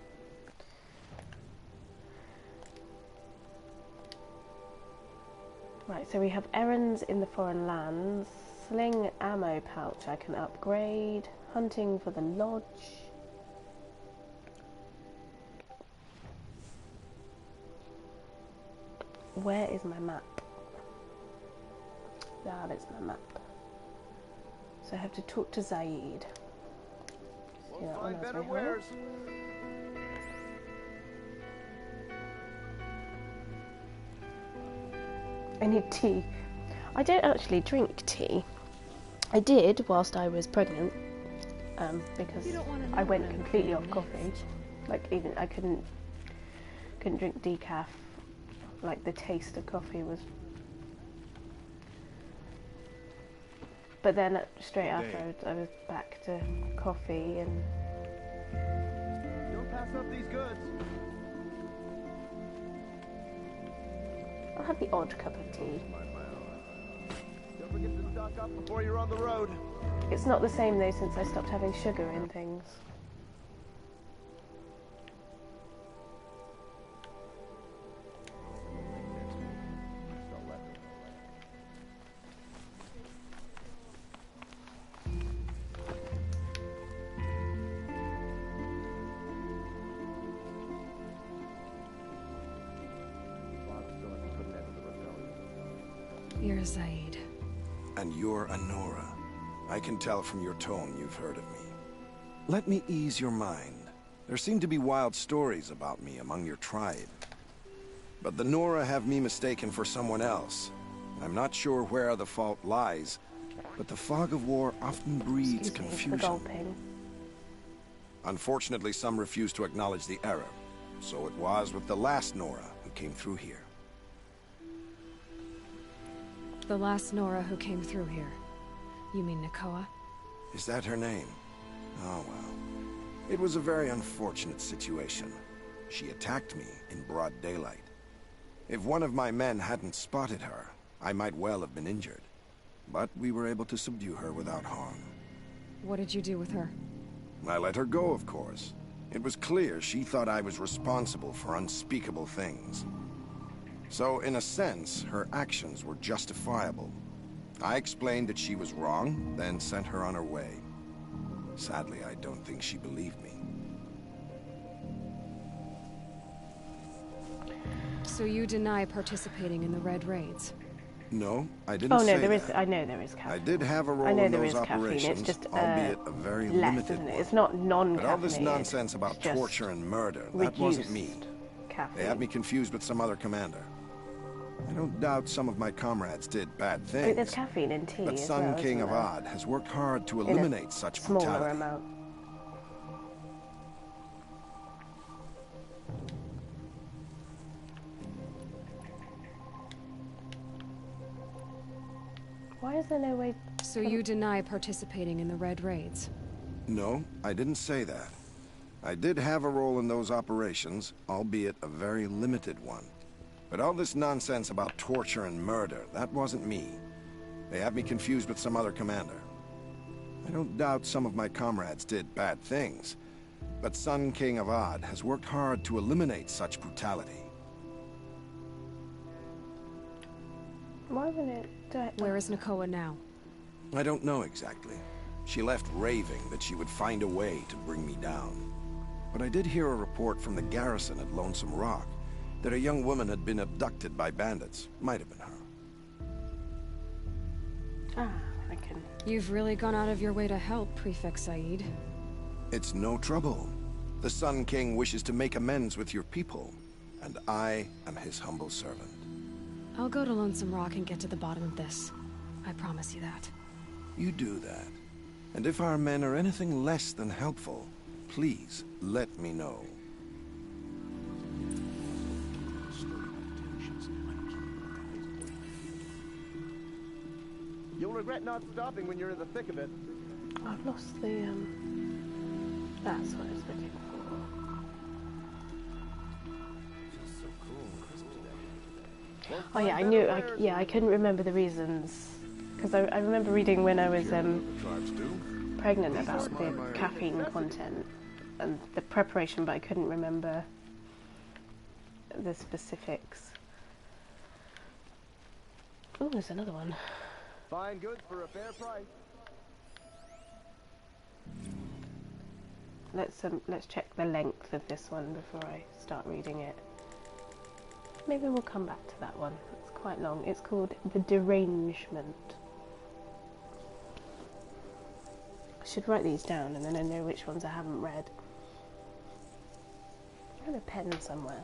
Right, so we have errands in the foreign lands, sling ammo pouch I can upgrade, hunting for the lodge. Where is my map? That is my map. So I have to talk to Zaid. We'll find better wares. I need tea. I don't actually drink tea. I did whilst I was pregnant, because I went completely off coffee. Like, even I couldn't drink decaf. Like, the taste of coffee was. But then straight after I was back to coffee and. Don't pass up these goods. I'll have the odd cup of tea. Don't forget to stock up before you're on the road. It's not the same though since I stopped having sugar in things. You're Zaid. And you're Anora. I can tell from your tone you've heard of me. Let me ease your mind. There seem to be wild stories about me among your tribe. But the Nora have me mistaken for someone else. I'm not sure where the fault lies, but the fog of war often breeds confusion. Unfortunately, some refuse to acknowledge the error. So it was with the last Nora who came through here. The last Nora who came through here. You mean Nakoa? Is that her name? Oh well. It was a very unfortunate situation. She attacked me in broad daylight. If one of my men hadn't spotted her, I might well have been injured. But we were able to subdue her without harm. What did you do with her? I let her go, of course. It was clear she thought I was responsible for unspeakable things. So, in a sense, her actions were justifiable. I explained that she was wrong, then sent her on her way. Sadly, I don't think she believed me. So you deny participating in the Red Raids? No, I didn't say Oh no, there is. that. I know there is caffeine. I did have a I role know in there those is caffeine. operations, It's just albeit a very less, limited isn't it? one. It's not non-caffeinated. But all this nonsense about it's just torture and murder, that wasn't me. Caffeine. They had me confused with some other commander. I don't doubt some of my comrades did bad I think there's things, caffeine in tea but as Sun well, King isn't of there? Odd has worked hard to In a eliminate such smaller brutality. amount. Why is there no way... So you deny participating in the Red Raids? No, I didn't say that. I did have a role in those operations, albeit a very limited one. But all this nonsense about torture and murder, that wasn't me. They had me confused with some other commander. I don't doubt some of my comrades did bad things, but Sun King of Odd has worked hard to eliminate such brutality. Why wouldn't it do it? Where is Nakoa now? I don't know exactly. She left raving that she would find a way to bring me down. But I did hear a report from the garrison at Lonesome Rock that a young woman had been abducted by bandits. Might have been her. Ah, I can... You've really gone out of your way to help, Prefect Said. It's no trouble. The Sun King wishes to make amends with your people, and I am his humble servant. I'll go to Lonesome Rock and get to the bottom of this. I promise you that. You do that. And if our men are anything less than helpful, please let me know. You'll regret not stopping when you're in the thick of it. I've lost the, That's what I was looking for. Oh yeah, I knew, I couldn't remember the reasons. Because I remember reading when I was, pregnant about the caffeine content and the preparation, but I couldn't remember the specifics. Oh, there's another one. Fine goods for a fair price. Let's check the length of this one before I start reading it. Maybe we'll come back to that one. It's quite long. It's called The Derangement. I should write these down and then I know which ones I haven't read. I have a pen somewhere.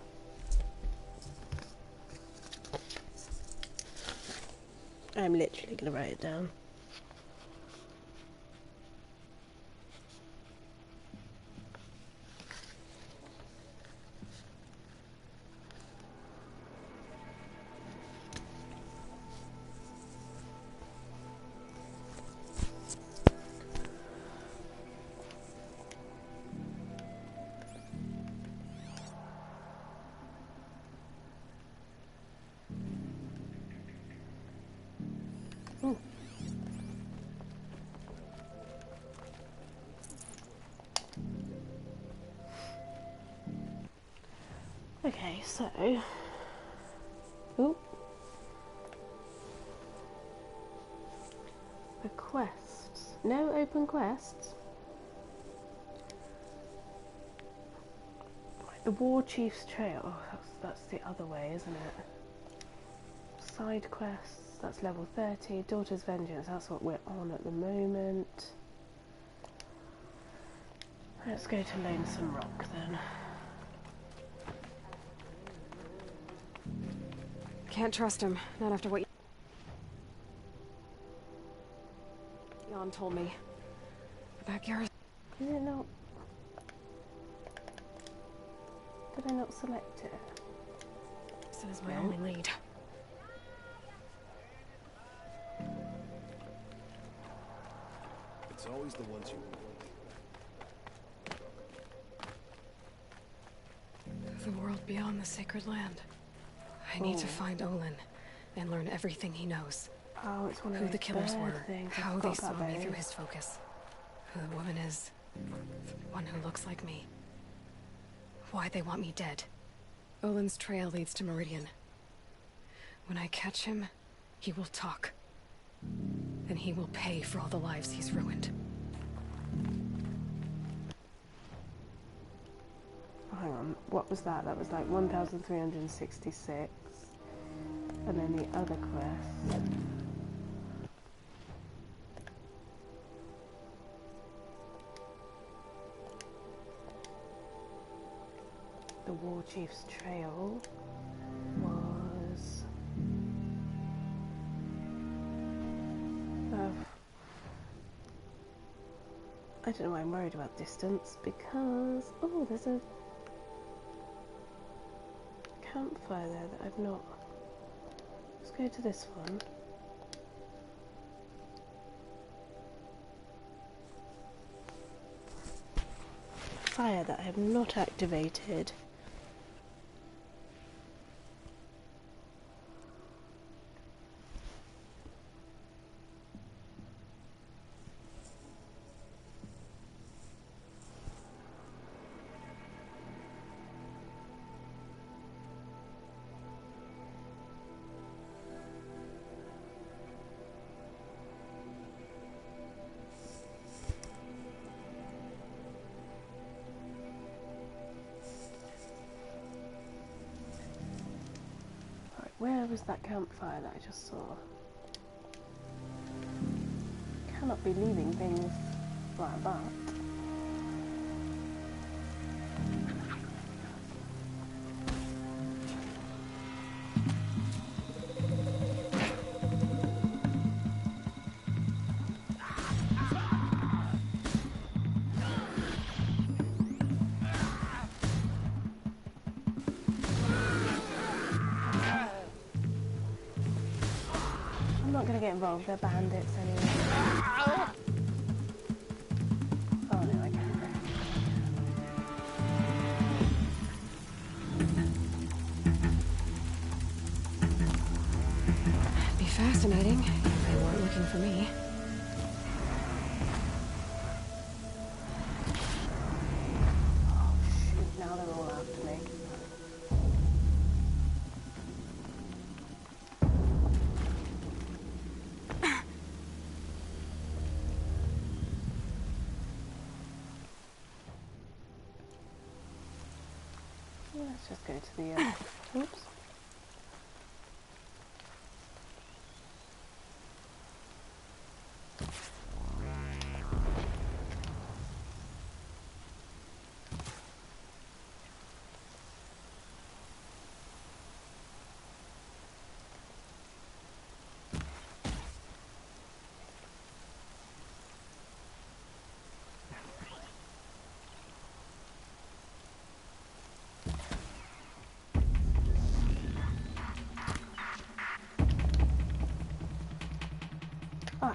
I'm literally going to write it down. Okay, so... Ooh. The quests. No open quests? The War Chief's Trail. Oh, that's the other way, isn't it? Side quests. That's level 30. Daughter's Vengeance. That's what we're on at the moment. Let's go to Lonesome Rock then. Can't trust him, not after what Jan told me. That garrison... Is it not... Did I not select it? This is my only lead. It's always the ones you... The world beyond the sacred land. I need to find Olin and learn everything he knows. Oh, it's one of who the killers were, things. how they saw me through his focus, who the woman is, one who looks like me, why they want me dead. Olin's trail leads to Meridian. When I catch him, he will talk. And he will pay for all the lives he's ruined. Oh, hang on, what was that? That was like 1,366. And then the other quest. The War Chief's Trail was... I don't know why I'm worried about distance, because... Oh, there's a campfire there that I've not... Let's go to this one. Fire that I have not activated. Where was that campfire that I just saw? Cannot be leaving things like that. Involved, they're bandits anyway. Oh no, I can't. Be fascinating if they weren't looking for me. Oh shoot, now they're all after me. Let's just go to the, oops.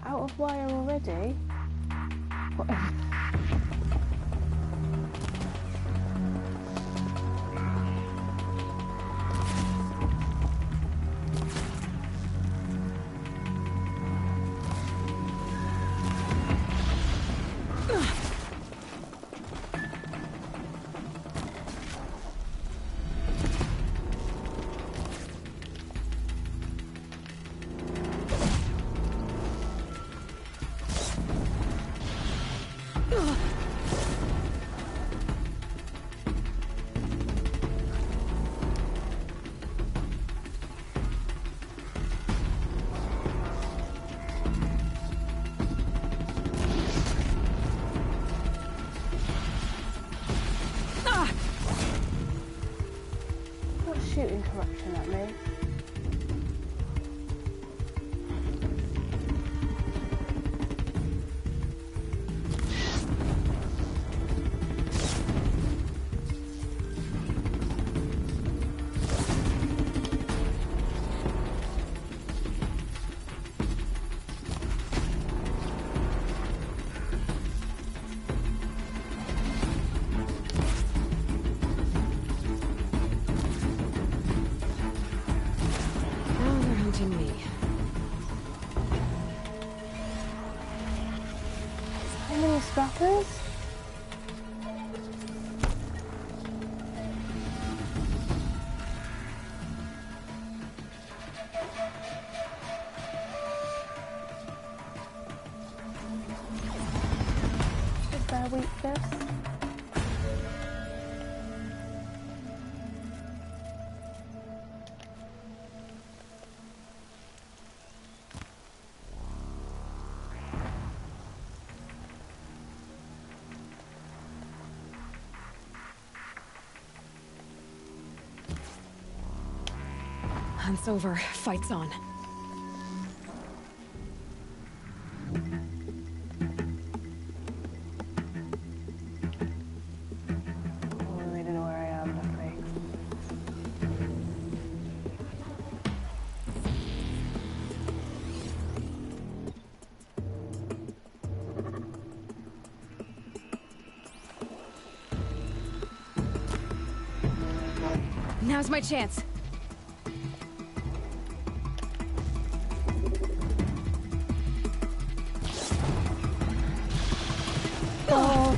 Out of wire already? What? Shooting corruption at me. Hunt's over. Fight's on. They don't know where I am, luckily. Now's my chance. Oh.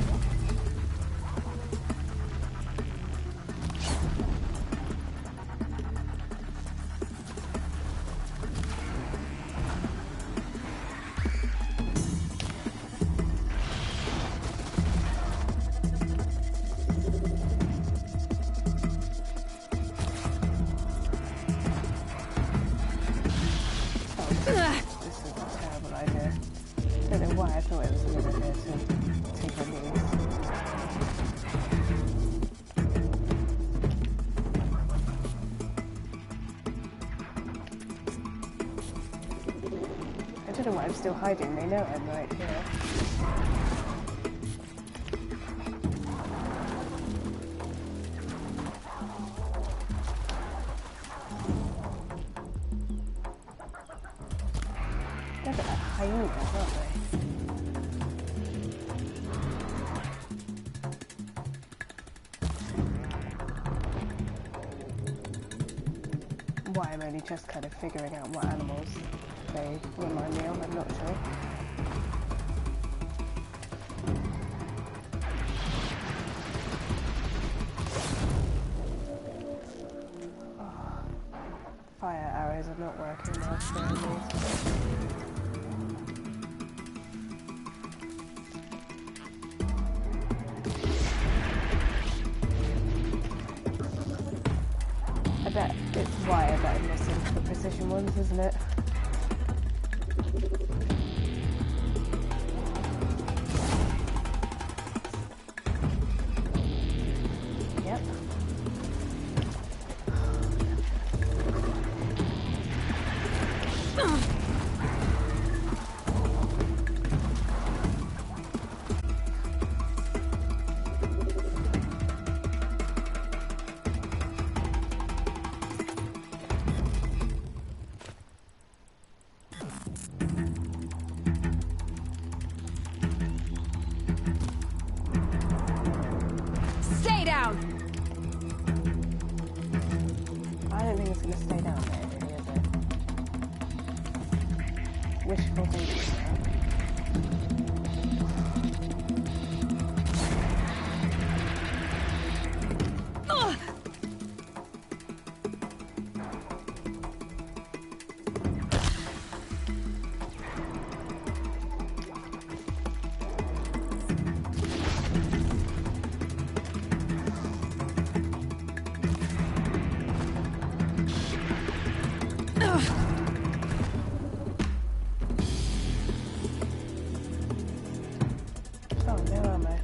This is a terrible idea. I don't know why I thought it was a good idea to take on these. I don't know why I'm still hiding. They know I'm right here. Look at that hyena, aren't they? Why I'm only just kind of figuring out what animals they remind me of, I'm not sure. Oh, fire arrows are not working now for me. I bet it's wire that I'm missing for the precision ones, isn't it? Yep. Stay down! I don't think it's going to stay down there, really, is it? Wishful thinking. Oh, no ammo.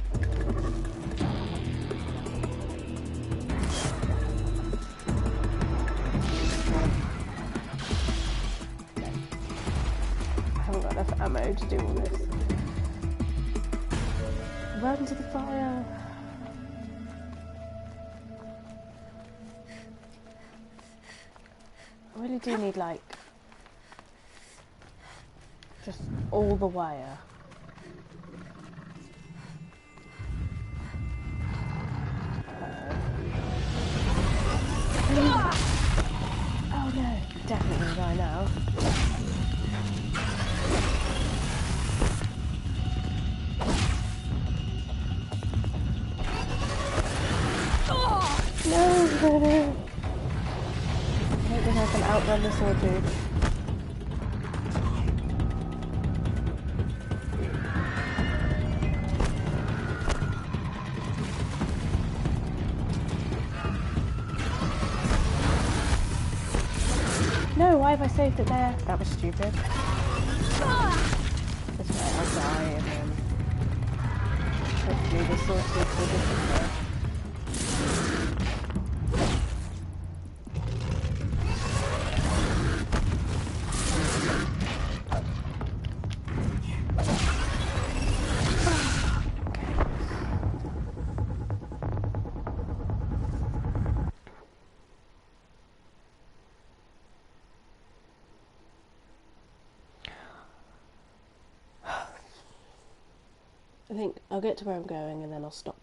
I haven't got enough ammo to do all this. Run to the fire! I really do need, like, just all the wire. Oh no, definitely die now. No, no, no. I don't think I can outrun this or two. have I saved it there? That was stupid. That's right, I'll die and then hopefully the source will disappear. I think I'll get to where I'm going and then I'll stop.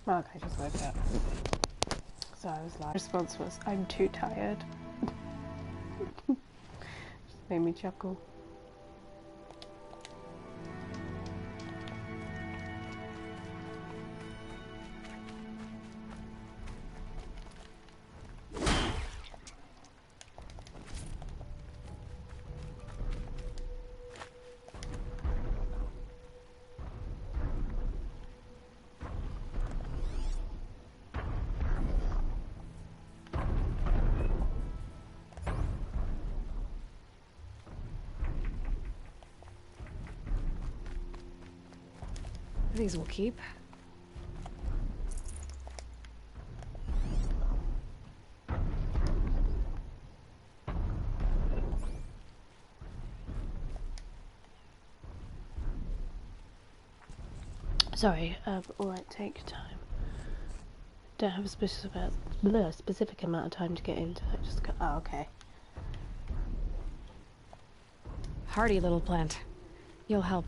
Mark, I just woke up. So I was like, response was, I'm too tired. Just made me chuckle. These will keep. Sorry, alright, take your time. Don't have a specific amount of time to get into it, just go, oh, okay. Hardy little plant. You'll help.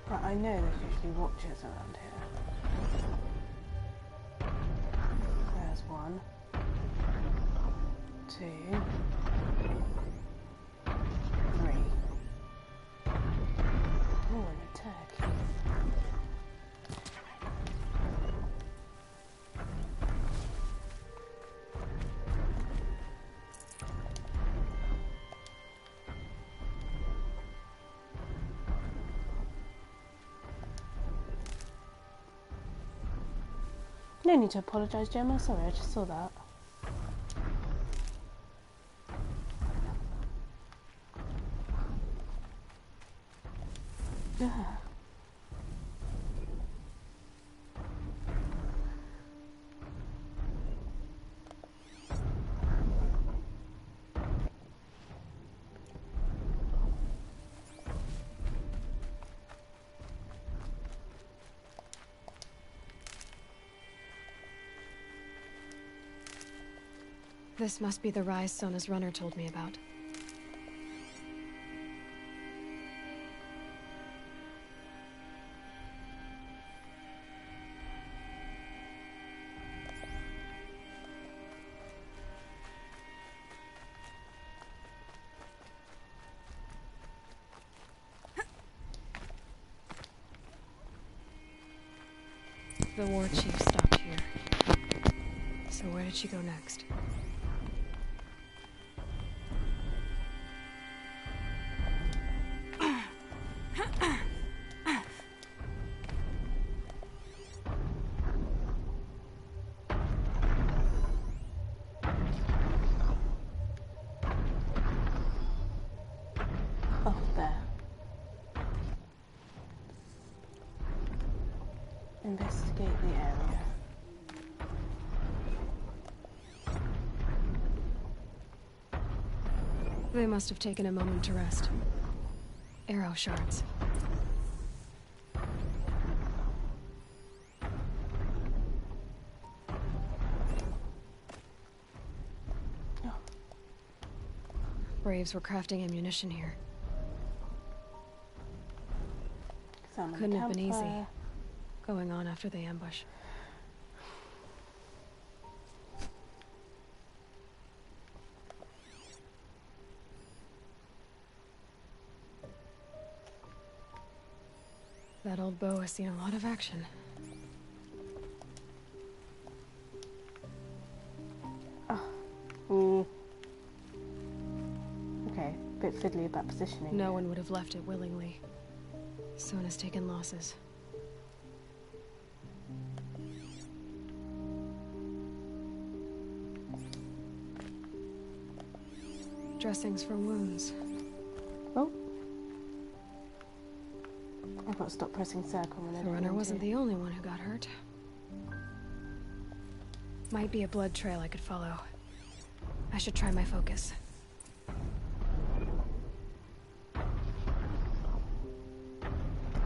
But I know there's usually watchers around here. There's one. 2. 3. Oh, an attack. No need to apologise, Gemma. Sorry, I just saw that. This must be the rise Sona's runner told me about. The war chief stopped here. So where did she go next? Investigate the area. They must have taken a moment to rest. Arrow shards. Oh. Braves were crafting ammunition here. Examine Couldn't the have been easy. campfire. Going on after the ambush. That old bow has seen a lot of action. Okay, bit fiddly about positioning. No one would have left it willingly. Sona's taken losses. Dressings for wounds. Oh. I've got to stop pressing circle when The runner wasn't the only one who got hurt. Might be a blood trail I could follow. I should try my focus.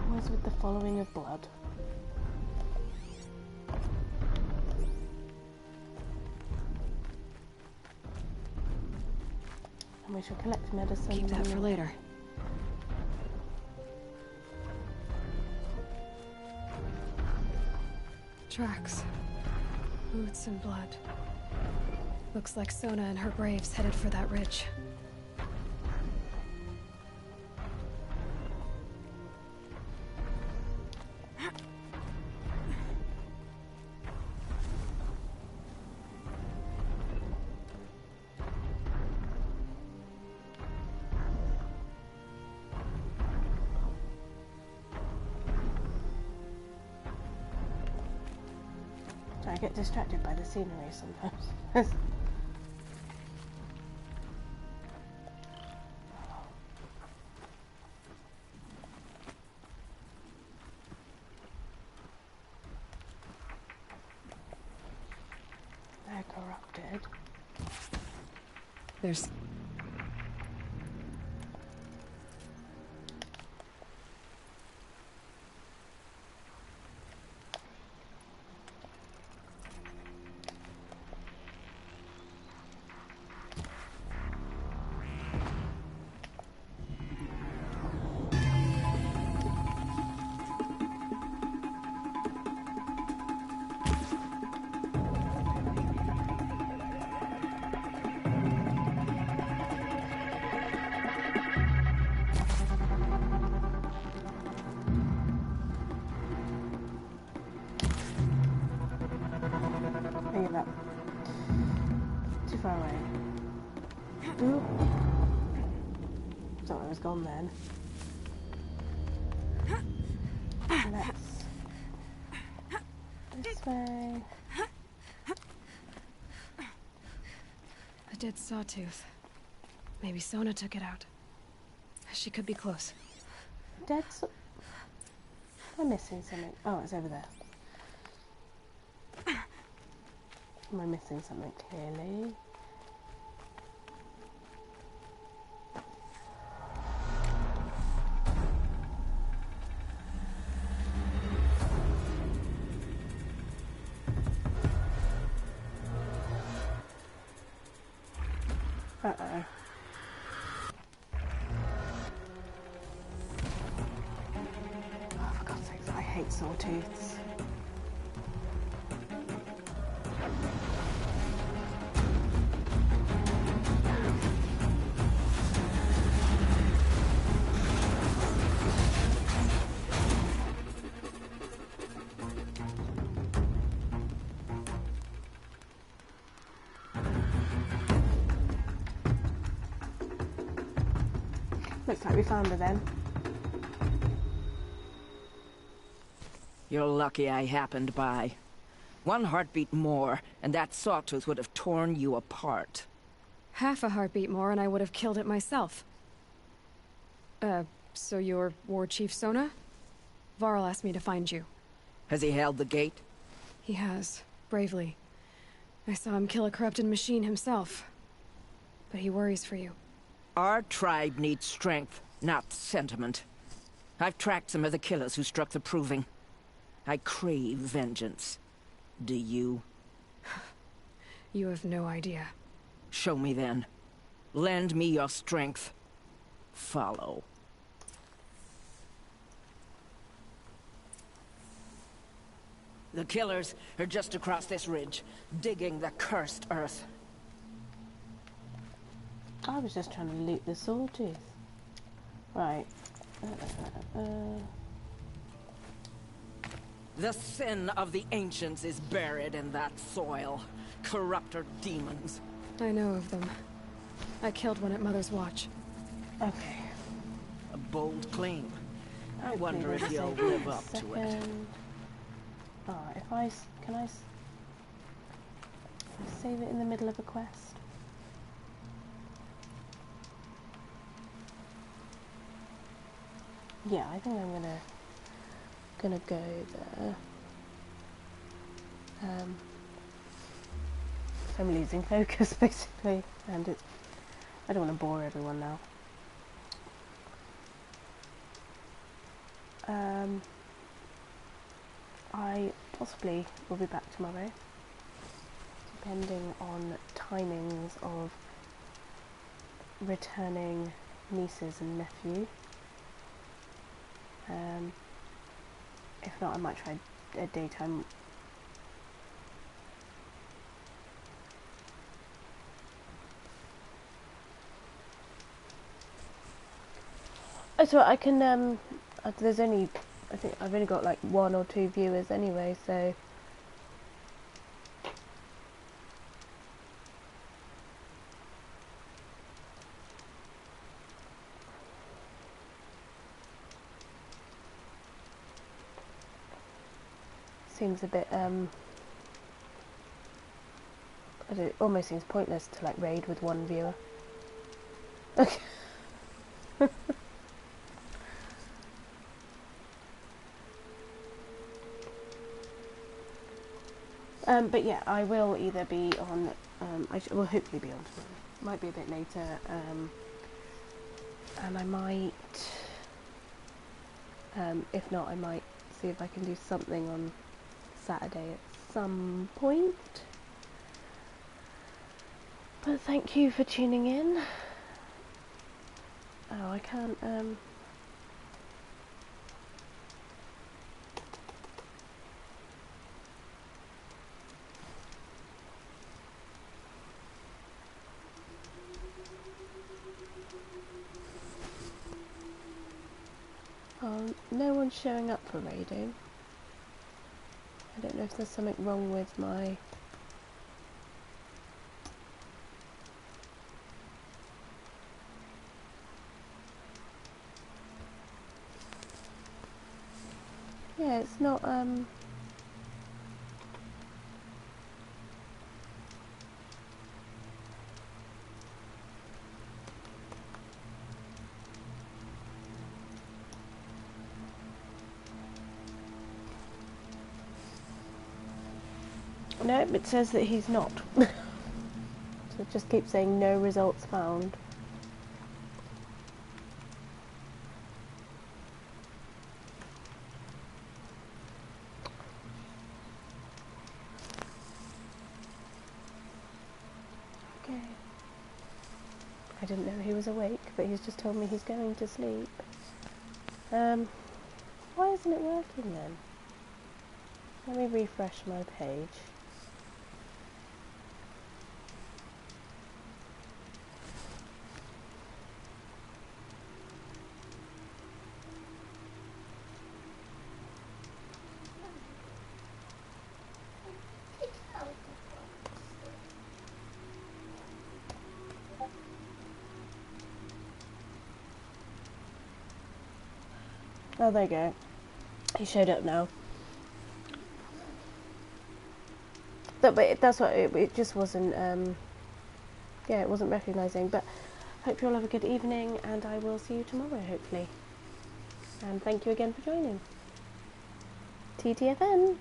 Where's with the following of blood? And we shall collect medicine. Keep that for later. Tracks. Boots and blood. Looks like Sona and her braves headed for that ridge. I get distracted by the scenery sometimes. They're corrupted. There's... Too far away. Ooh. Thought I was gone then. Let's... this way. A dead sawtooth. Maybe Sona took it out. She could be close. Dead saw... I'm missing something. Oh, it's over there. Am I missing something clearly? Uh-oh. Oh, for God's sakes, I hate sawtooths. Looks like we found her then. You're lucky I happened by. One heartbeat more, and that sawtooth would have torn you apart. Half a heartbeat more and I would have killed it myself. So you're War Chief Sona? Varl asked me to find you. Has he held the gate? He has, bravely. I saw him kill a corrupted machine himself. But he worries for you. Our tribe needs strength, not sentiment. I've tracked some of the killers who struck the Proving. I crave vengeance. Do you? You have no idea. Show me then. Lend me your strength. Follow. The killers are just across this ridge, digging the cursed earth. I was just trying to loot the sawtooth. Right. The sin of the ancients is buried in that soil. Corrupter demons. I know of them. I killed one at Mother's Watch. Okay. A bold claim. I wonder if let's you'll see. live up to it. If I can I save it in the middle of a quest? Yeah, I think I'm gonna go there. I'm losing focus basically, and I don't want to bore everyone now. I possibly will be back tomorrow, depending on timings of returning nieces and nephew. If not, I might try a daytime. So I can, there's only, I think I've only got like 1 or 2 viewers anyway, so seems a bit, it almost seems pointless to like raid with 1 viewer. Okay. But yeah, I will either be on, I will hopefully be on tomorrow. Might be a bit later, and I might, if not, I might see if I can do something on Saturday at some point. But thank you for tuning in. Oh, I can't, oh, no one's showing up for raiding. I don't know if there's something wrong with my... Yeah, it's not, no, it says that he's not. So it just keeps saying no results found. Okay. I didn't know he was awake, but he's just told me he's going to sleep. Why isn't it working then? Let me refresh my page. Oh, there you go. He showed up now. But that's what it just wasn't. Yeah, it wasn't recognising. But hope you all have a good evening, and I will see you tomorrow, hopefully. And thank you again for joining. TTFN.